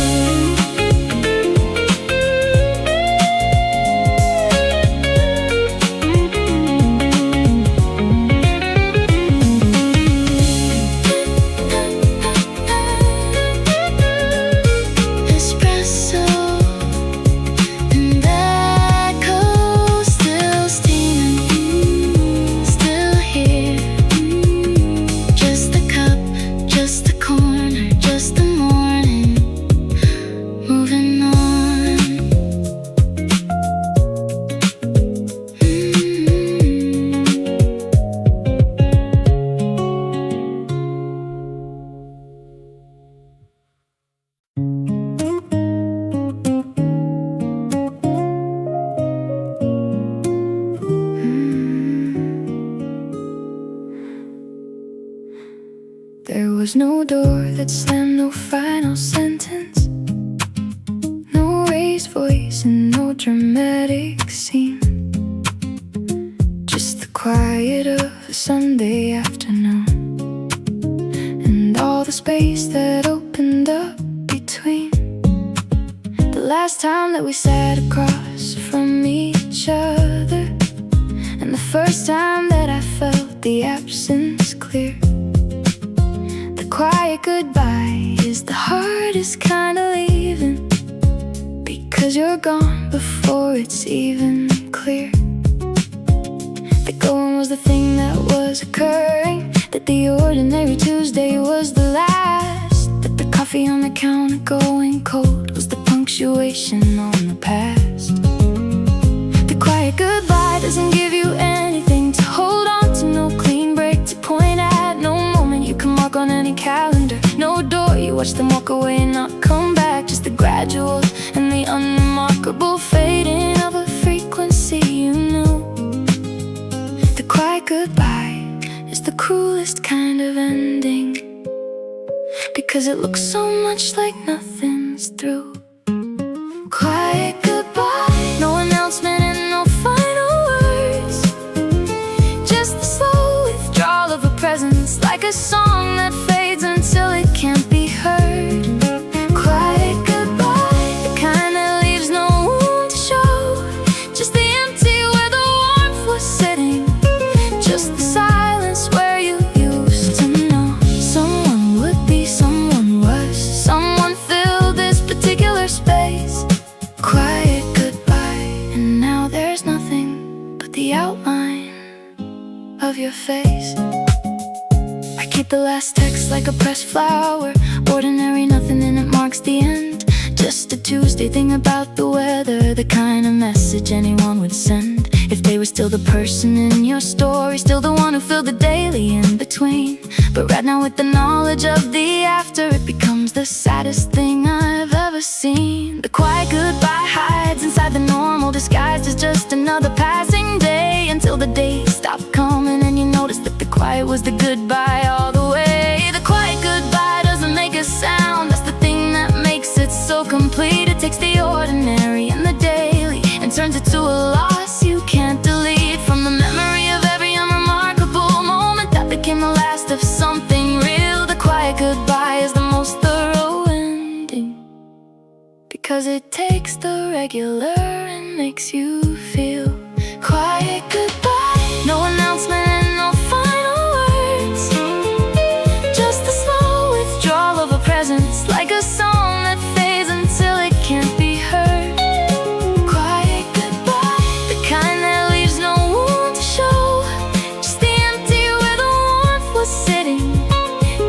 There was no door that slammed, no final sentence, no raised voice and no dramatic scene. Just the quiet of a Sunday afternoon, and all the space that opened up between. The last time that we sat across from each other, and the first time that I felt the absence clear. Quiet goodbye is the hardest kind of leaving, because you're gone before it's even clear that going was the thing that was occurring, that the ordinary Tuesday was the last, that the coffee on the counter going cold was the punctuation on the past. The quiet goodbye doesn't give you anything to hold on to, no clean break to point at, no moment you can mark on any calendar, no door you watch them walk away and not come back, just the gradual and the unremarkable fading of a frequency you knew. The quiet goodbye is the cruelest kind of ending, because it looks so much like nothing's through. Quiet goodbye, no announcement and no final words, just the slow withdrawal of a presence, like a song that fades until it can't be heard. Quiet goodbye, the kind that leaves no wound to show, just the empty where the warmth was sitting, just the silence where you used to know someone would be, someone was, someone filled this particular space. Quiet goodbye, and now there's nothing but the outline of your face. I keep the last text like a pressed flower, ordinary, nothing in it marks the end, just a Tuesday thing about the weather, the kind of message anyone would send if they were still the person in your story, still the one who filled the daily in between. But right now with the knowledge of the after, it becomes the saddest thing I've ever seen. The quiet goodbye hides inside the normal, disguised as just another passing day, until the days stop coming and you notice that the quiet was the goodbye all the way. The quiet goodbye doesn't make a sound, that's the thing that makes it so complete. It takes the ordinary and the daily and turns it to a loss you can't delete from the memory of every unremarkable moment that became the last of something real. The quiet goodbye is the most thorough ending, because it takes the regular and makes you feel. Quiet goodbye, no announcement and no final words, just the slow withdrawal of a presence, like a song that fades until it can't be heard. Quiet goodbye, the kind that leaves no wound to show, just the empty where the warmth was sitting,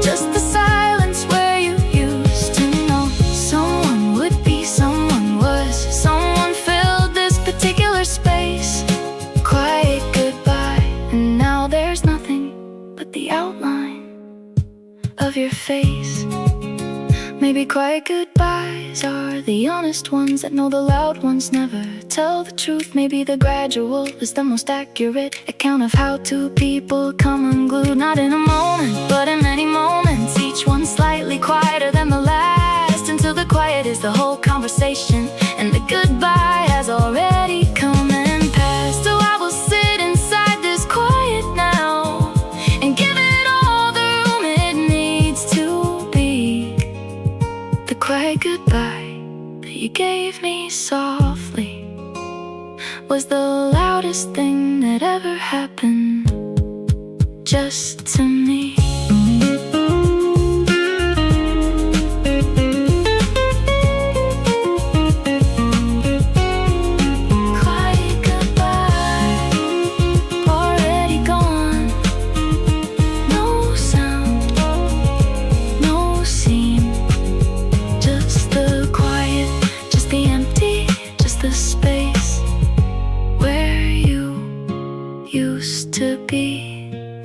just the silence where you used to know someone would be, someone was, someone filled this particular space. Quiet goodbye, and now there's nothing but the outline of your face. Maybe quiet goodbyes are the honest ones that know the loud ones never tell the truth. Maybe the gradual is the most accurate account of how two people come unglued. Not in a moment, but in many moments, each one slightly quieter than the last, until the quiet is the whole conversation and the goodbye has already come and passed. So I will sit inside this quiet now and give it all the room it needs to be. The quiet goodbye that you gave me softly was the loudest thing that ever happened just to me.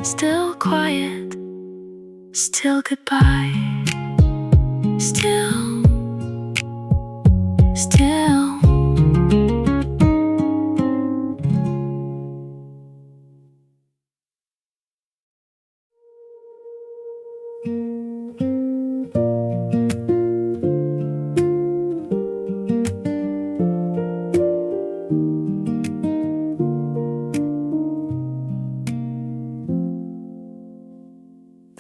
Still quiet, still goodbye, still.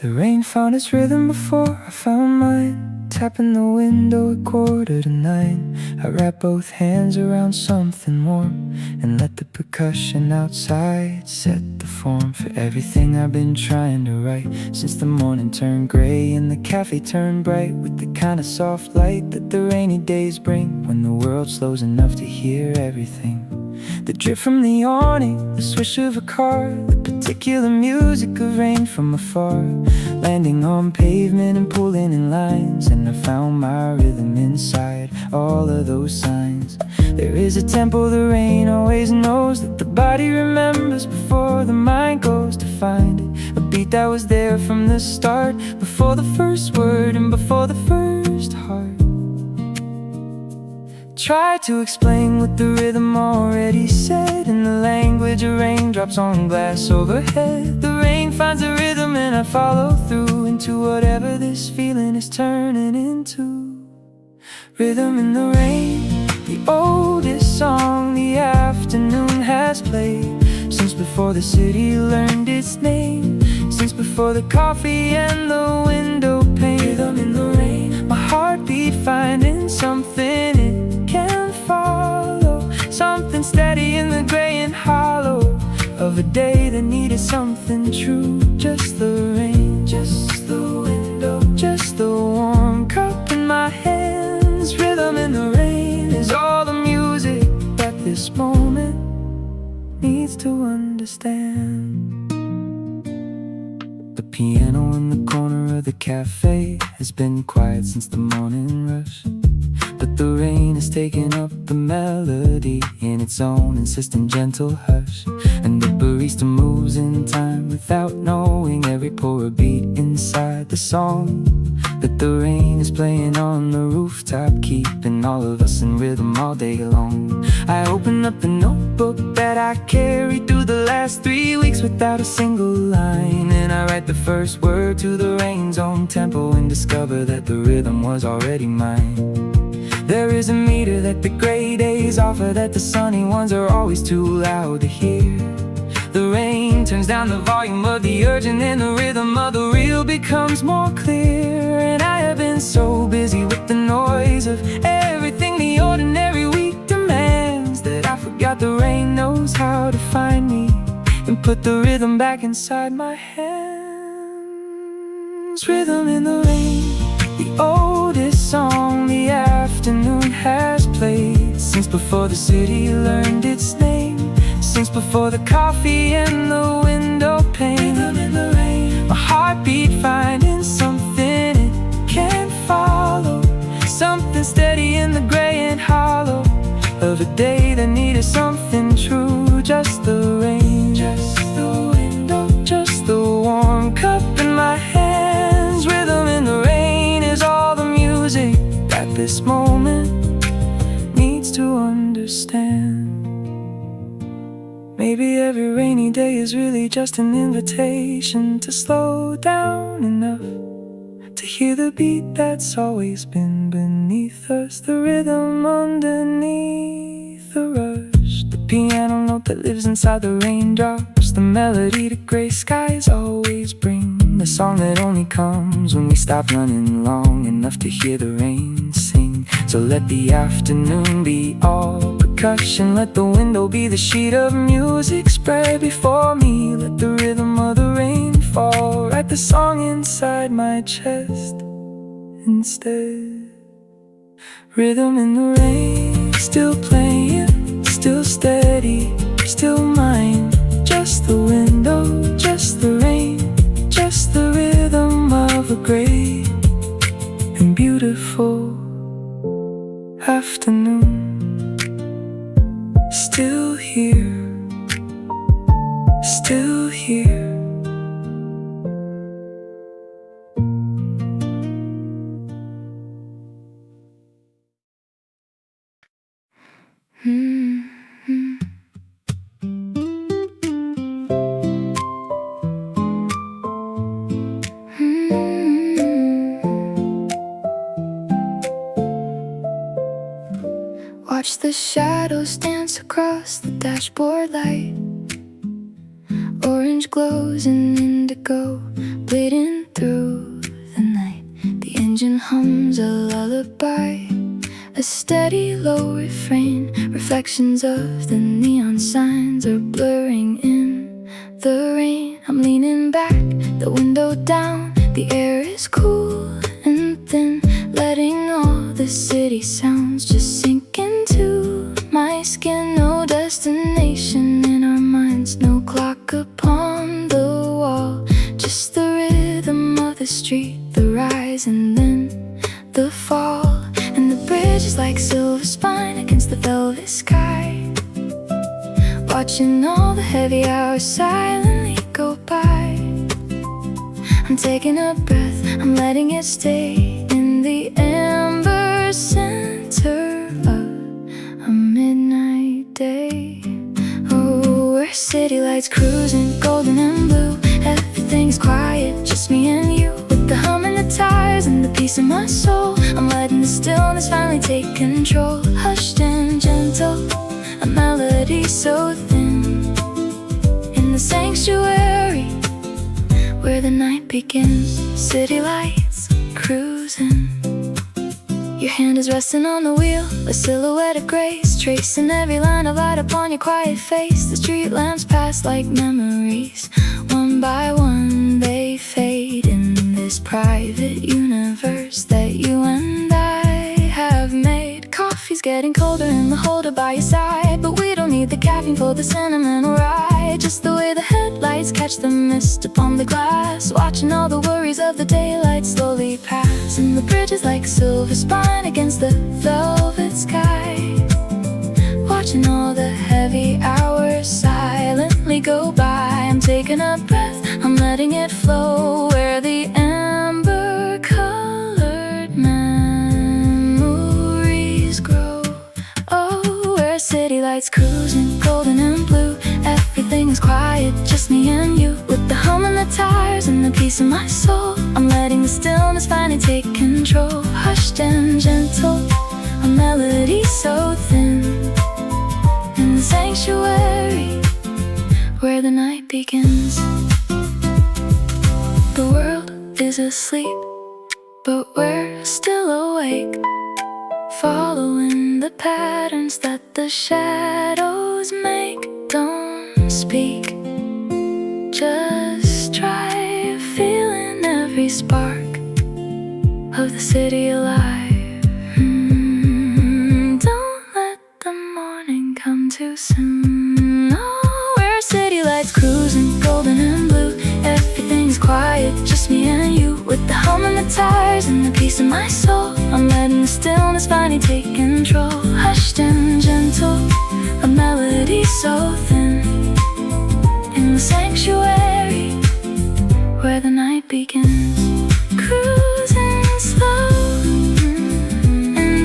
The rain found its rhythm before I found mine, tapping the window at 8:45. I wrap both hands around something warm and let the percussion outside set the form for everything I've been trying to write since the morning turned gray and the cafe turned bright with the kind of soft light that the rainy days bring when the world slows enough to hear everything. The drip from the awning, the swish of a car, the particular music of rain from afar, landing on pavement and pulling in lines, and I found my rhythm inside all of those signs. There is a tempo the rain always knows, that the body remembers before the mind goes to find it. A beat that was there from the start, before the first word and before the first heart. Try to explain what the rhythm already said in the language of raindrops on glass overhead. The rain finds a rhythm and I follow through into whatever this feeling is turning into. Rhythm in the rain, the oldest song the afternoon has played since before the city learned its name, since before the coffee and the window pane. Rhythm in the rain, my heartbeat finding something it can follow, something steady in the gray and hollow of a day that needed something true. Just the rain, just the window, just the warm cup in my hands. Rhythm in the rain is all the music that this moment needs to understand. The piano in the corner of the cafe has been quiet since the morning rush, but the rain has taken up the melody in its own insistent gentle hush. And the barista moves in time without knowing every poor beat inside the song that the rain is playing on the rooftop, keeping all of us in rhythm all day long. I open up the notebook that I carried through the last 3 weeks without a single line, and I write the first word to the rain's own tempo and discover that the rhythm was already mine. There is a meter that the gray days offer that the sunny ones are always too loud to hear. The rain turns down the volume of the urgent and the rhythm of the real becomes more clear. And I have been so busy with the noise of everything the ordinary week demands that I forgot the rain knows how to find me and put the rhythm back inside my hands. Rhythm in the rain, the oldest song the afternoon has played since before the city learned its name, since before the coffee and the window pane. Rhythm in the rain, my heartbeat finding something it can't follow, something steady in the gray and hollow of a day that needed something true. Just the rain, just the window, just the warm cup in my hands. Rhythm in the rain is all the music this moment needs to understand. Maybe every rainy day is really just an invitation to slow down enough to hear the beat that's always been beneath us, the rhythm underneath the rush, the piano note that lives inside the raindrops, the melody to gray skies always bring, the song that only comes when we stop running long enough to hear the rain sing. So let the afternoon be all percussion, let the window be the sheet of music spread before me, let the rhythm of the rain fall, write the song inside my chest instead. Rhythm in the rain, still playing, still steady, still mine. Just the window, just the rain, just the rhythm of a great and beautiful afternoon. Still here, still here. Watch the shadows dance across the dashboard light. Orange glows and indigo bleeding through the night. The engine hums a lullaby, a steady low refrain. Reflections of the neon signs are blurring in the rain. I'm leaning back, the window down. The air is cool and thin, letting all the city sounds just sink into my skin. No destination in our minds, no clock upon the wall, just the rhythm of the street, the rise and then the fall. And the bridge is like silver spine against the velvet sky, watching all the heavy hours silently go by. I'm taking a breath, I'm letting it stay in the amber center of a midnight day. Oh, we're city lights cruising, golden and blue. Everything's quiet, just me and you, with the hum and the tires and the peace of my soul. I'm letting the stillness finally take control. Hushed and gentle, a melody so thin, in the sanctuary where the night begins. City lights cruising, your hand is resting on the wheel, a silhouette of grace, tracing every line of light upon your quiet face. The street lamps pass like memories, one by one they fade in this private universe that you and I have made. Coffee's getting colder in the holder by your side, but we don't need the caffeine for the sentimental ride. Just the way the headlights catch the mist upon the glass, watching all the worries of the daylight slowly pass. And the bridge is like silver spine against the velvet sky, watching all the heavy hours silently go by. I'm taking a breath, I'm letting it flow, where the amber colored memories grow. Oh, where city lights cruising, golden and blue. Everything is quiet, just me and you, with the hum and the tires and the peace of my soul. I'm letting the stillness finally take control. Hushed and gentle, a melody so thin, in the sanctuary where the night begins. The world is asleep, but we're still awake, following the patterns that the shadows make. Don't speak, just try feeling every spark of the city alive. Don't let the morning come too soon. Oh, we're city lights cruising, golden and blue. Everything's quiet, just me and you, with the hum and the tires and the peace of my soul. I'm letting the stillness finally take control. Hushed and gentle, a melody so thin, in the sanctuary where the night begins. Cruising slow, and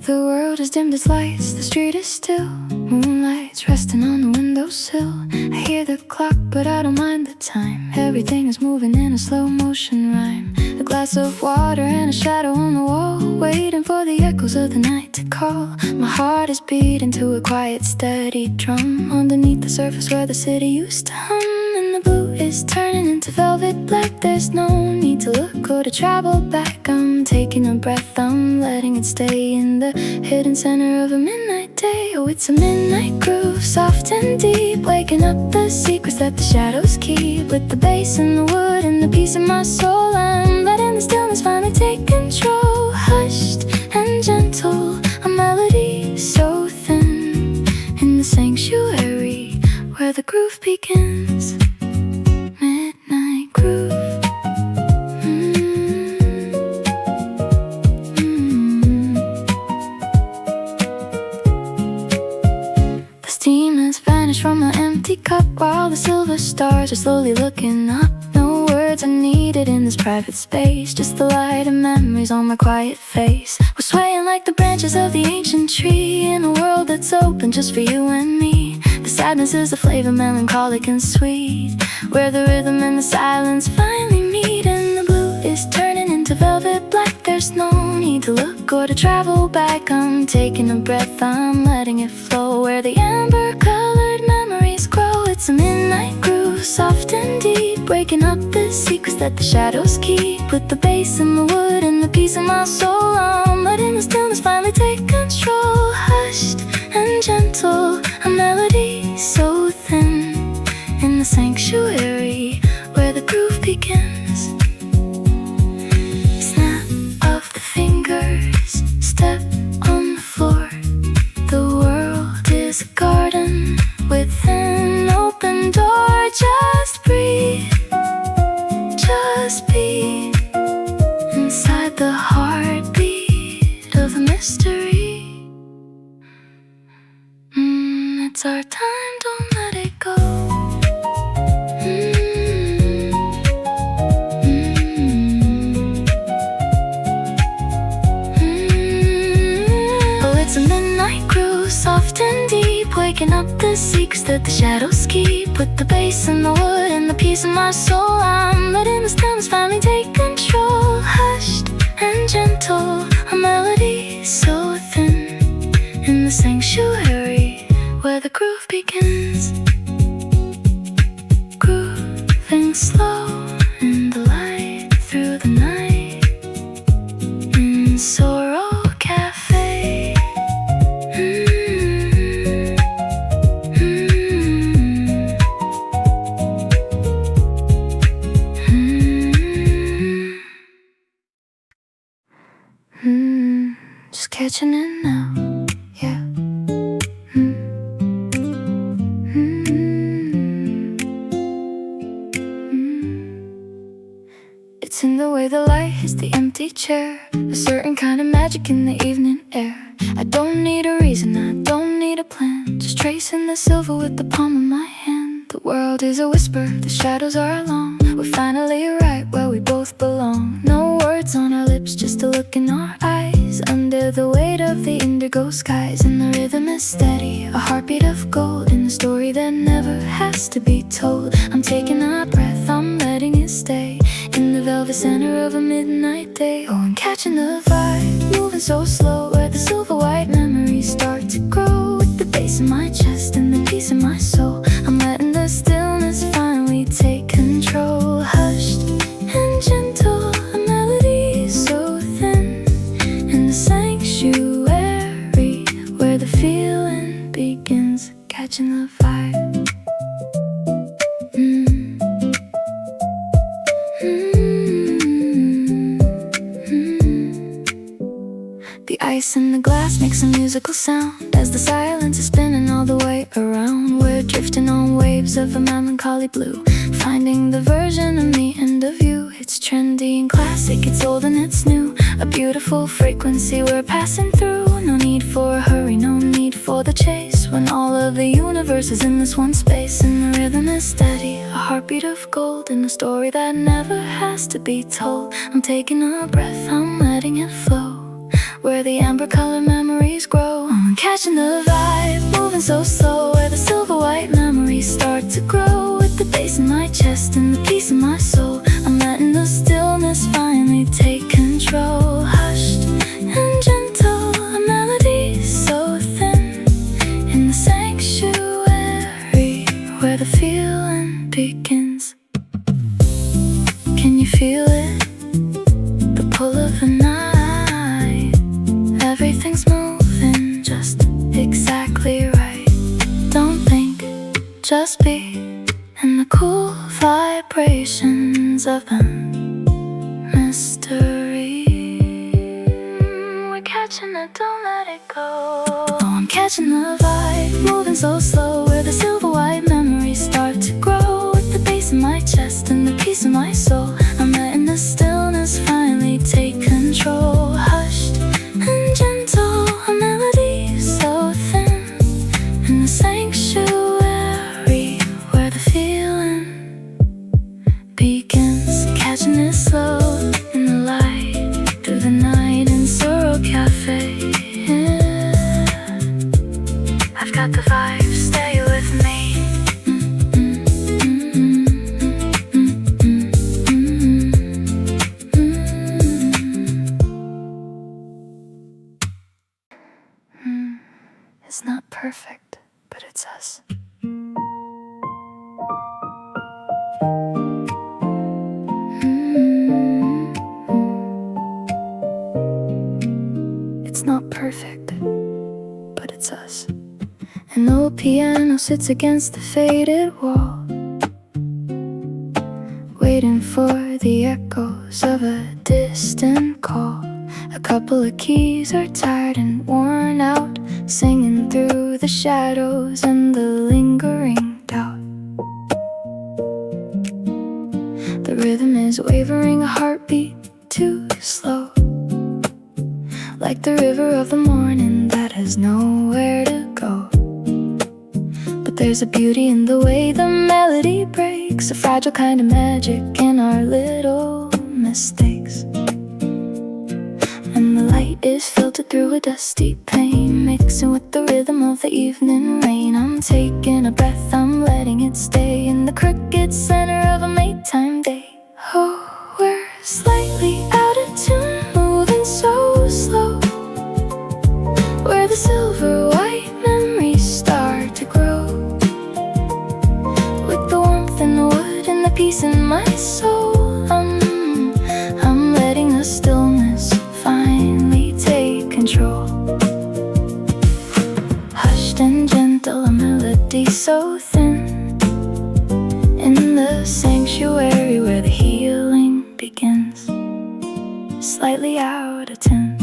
The world has dimmed its lights, the street is still. Moonlight's resting on the windowsill. I hear the clock, but I don't mind the time. Everything is moving in a slow motion rhyme. A glass of water and a shadow on the wall, waiting for the echoes of the night to call. My heart is beating to a quiet, steady drum underneath the surface where the city used to hum. And the blue is turning into velvet black. There's no need to look or to travel back. I'm taking a breath, I'm letting it stay in the hidden center of a midnight day. Oh, it's a midnight groove, soft and deep, waking up the secrets that the shadows keep. With the bass and the wood and the peace in my soul, I'm letting the stillness finally take control. Hushed and gentle, a melody so thin, in the sanctuary where the groove begins. Midnight groove. The steam has vanished from my empty cup, while the silver stars are slowly looking up. No words are needed in this private space, just the light and memories on my quiet face. We're swaying like the branches of the ancient tree, in a world that's open just for you and me. The sadness is the flavor, melancholic and sweet, where the rhythm and the silence finally meet. And the blue is turning into velvet black. There's no need to look or to travel back. I'm taking a breath, I'm letting it flow, where the amber-colored memories grow. It's a midnight groove, soft and deep, breaking up the secrets that the shadows keep. With the bass and the wood and the peace in my soul, I'm letting the stillness finally take control. Hushed and gentle, a melody so thin, in the sanctuary where the groove begins. Snap of the fingers, step on the floor. The world is a garden with an open door. Just breathe, just be inside the heartbeat of a mystery. It's our time, don't let it go. Oh, it's a midnight groove, soft and deep, waking up the secrets that the shadows keep. With the bass and the wood and the peace in my soul, I'm letting the stillness finally take control. Hushed and gentle, a melody so thin, in the sanctuary where the groove begins. Grooving slow in the light through the night, in Suro Cafe. Just catching it now, yeah. It's in the way the light hits the empty chair, a certain kind of magic in the evening air. I don't need a reason, I don't need a plan, just tracing the silver with the palm of my hand. The world is a whisper, the shadows are along. We're finally right where we both belong. No words on our lips, just a look in our eyes, under the weight of the indigo skies. And the rhythm is steady, a heartbeat of gold, in a story that never has to be told. I'm taking a breath, I'm letting it stay, in the velvet center of a midnight day. Oh, I'm catching the vibe, moving so slow, where the silver white memories start to grow. With the bass in my chest and the peace in my soul, I'm letting the stillness finally take control. Hushed and gentle, a melody so thin, in the sanctuary where the feeling begins. Catching the vibe. The ice in the glass makes a musical sound as the silence is spinning all the way around. We're drifting on waves of a melancholy blue, finding the version of me and of you. It's trendy and classic, it's old and it's new, a beautiful frequency we're passing through. No need for a hurry, no need for the chase, when all of the universe is in this one space. And the rhythm is steady, a heartbeat of gold, in a story that never has to be told. I'm taking a breath, I'm letting it flow, where the amber color memories grow. I'm catching the vibe, moving so slow, where the silver white memories start to grow. With the bass in my chest and the peace in my soul, I'm letting the stillness finally take control. Hushed and gentle, a melody so thin, in the sanctuary where the feeling begins. Can you feel it? The pull of the night. Everything's moving just exactly right. Don't think, just be in the cool vibrations of a mystery. We're catching it, don't let it go. Oh, I'm catching the vibe, moving so slow, where the silver white memories start to grow. With the bass in my chest and the peace in my soul, I'm letting the stillness finally take control. Hushed and gentle, a melody so thin, in the sanctuary where the feeling begins. Catching it slow in the light, through the night in Suro Cafe. I've got the vibe, stay with me. It's not perfect, but it's us. It's not perfect, but it's us. An old piano sits against the faded wall, waiting for the echoes of a distant call. A couple of keys are tired and worn out, singing through the shadows and the lingering doubt. The rhythm is wavering, a heartbeat too slow, like the river of the morning that has nowhere to go. But there's a beauty in the way the melody breaks, a fragile kind of magic in our little mistakes. And the light is filtered through a dusty pane, mixing with the rhythm of the evening rain. I'm taking a breath, I'm letting it stay in the crooked center of a Maytime day. Oh, we're slightly out of tune, moving so slow, where the silver white memories start to grow. With the warmth in the wood and the peace in my soul, I'm letting the stillness finally take control. Hushed and gentle, a melody so thin, in the sanctuary where the healing begins. Slightly out of tune.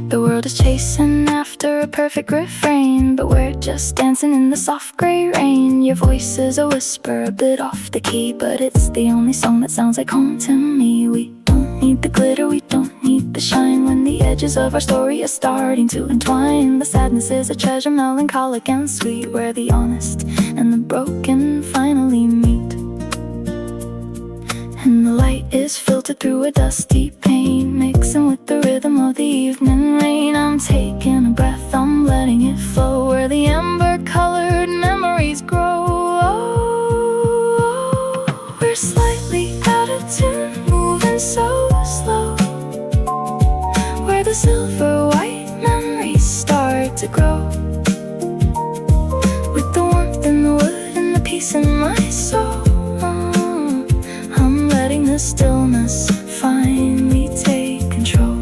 The world is chasing after a perfect refrain, but we're just dancing in the soft gray rain. Your voice is a whisper, a bit off the key, but it's the only song that sounds like home to me. We don't need the glitter, we don't need the shine, when the edges of our story are starting to entwine. The sadness is a treasure, melancholic and sweet, where the honest and the broken finally meet. And the light is filtered through a dusty pane, mixing with the rhythm of the evening rain. I'm taking a breath, I'm letting it flow, where the amber-colored memories grow. Oh, we're slightly out of tune, moving so slow, where the silver white memories start to grow. With the warmth in the wood and the peace in my soul, I'm letting the stillness finally take control.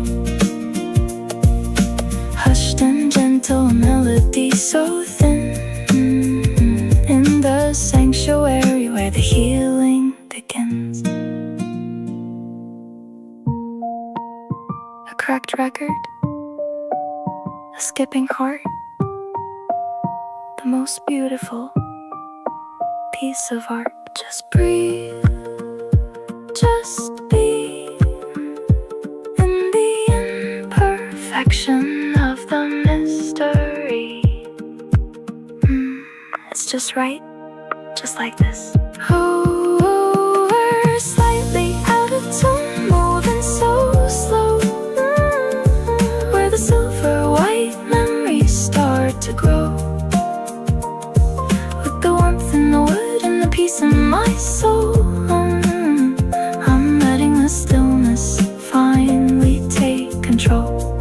Hushed and gentle, a melody so thin, in the sanctuary where the healing begins. A cracked record, a skipping heart, the most beautiful piece of art. Just breathe, just be in the imperfection of the mystery. It's just right, just like this. Oh, we're slightly out of tune, moving so slow, to grow. With the warmth in the wood and the peace in my soul, I'm letting the stillness finally take control.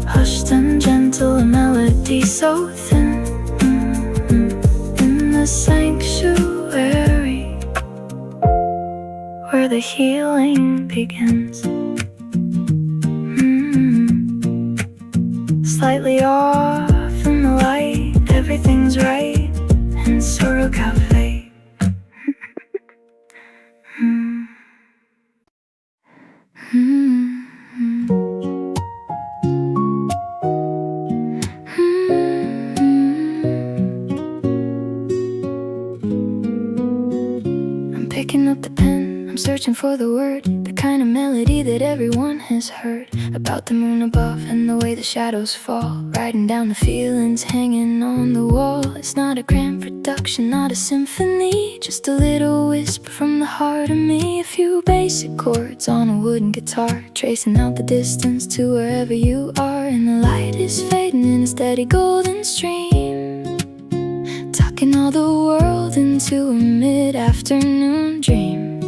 Hushed and gentle, a melody so thin, in the sanctuary where the healing begins. Slightly off in the light, everything's right in Suro Cafe. I'm picking up the pen, I'm searching for the word, the kind of melody that everyone has heard about the moon above and the way the shadows fall, writing down the feelings hanging on the wall. It's not a grand production, not a symphony, just a little whisper from the heart of me. A few basic chords on a wooden guitar, tracing out the distance to wherever you are. And the light is fading in a steady golden stream, tucking all the world into a mid-afternoon dream.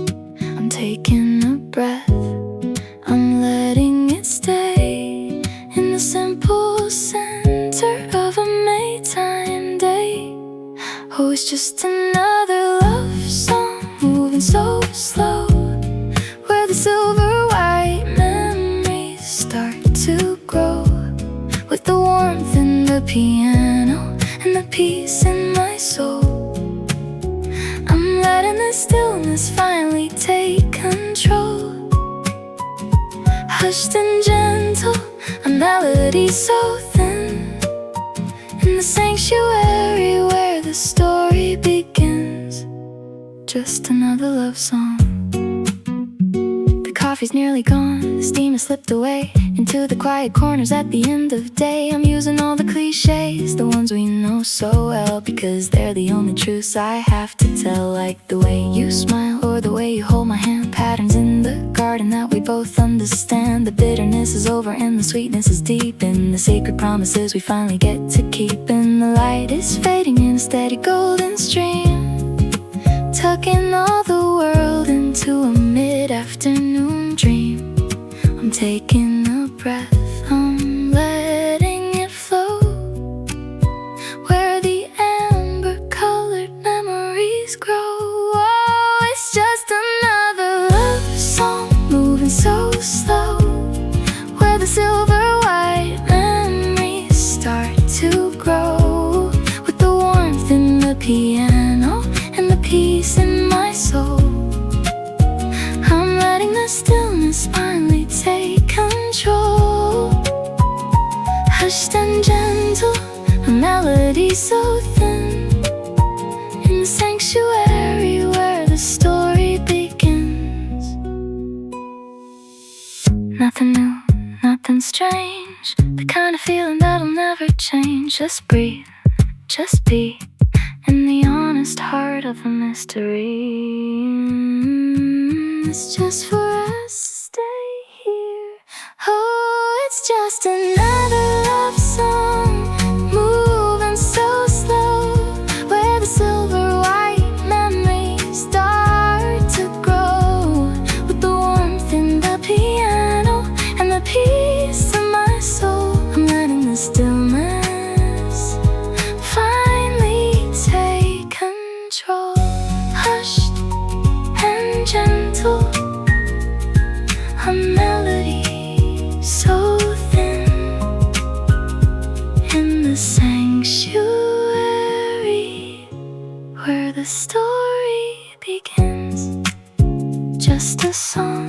I'm taking a breath, I'm letting it stay in the simple center of a Maytime day. Oh, it's just another love song, moving so slow, where the silver white memories start to grow. With the warmth in the piano and the peace in my soul, I'm letting the stillness finally take control. Hushed and gentle, a melody so thin, in the sanctuary where the story begins. Just another love song. The coffee's nearly gone, the steam has slipped away into the quiet corners at the end of the day. I'm using all the cliches, the ones we know so well, because they're the only truths I have to tell. Like the way you smile or the way you hold my hand, patterns in the garden that we both understand. The bitterness is over and the sweetness is deep in the sacred promises we finally get to keep. And the light is fading in a steady golden stream, tucking all the world into a mid-afternoon dream. I'm taking a breath, I'm letting it flow, where the amber-colored memories grow. Oh, it's just another love song, moving so slow, where the silver white memories start to grow. With the warmth in the piano and the peace in my soul, I'm letting the stillness finally take control. Hushed and gentle, a melody so thin, in the sanctuary where the story begins. Nothing new, nothing strange, the kind of feeling that'll never change. Just breathe, just be in the honest heart of a mystery. It's just for us to stay here. Oh, it's just another love song, moving so slow, where the silver white memories start to grow. With the warmth in the piano and the peace in my soul, I'm letting the stillness finally take control. Hushed and gentle, a melody so thin, in the sanctuary where the story begins. Just a song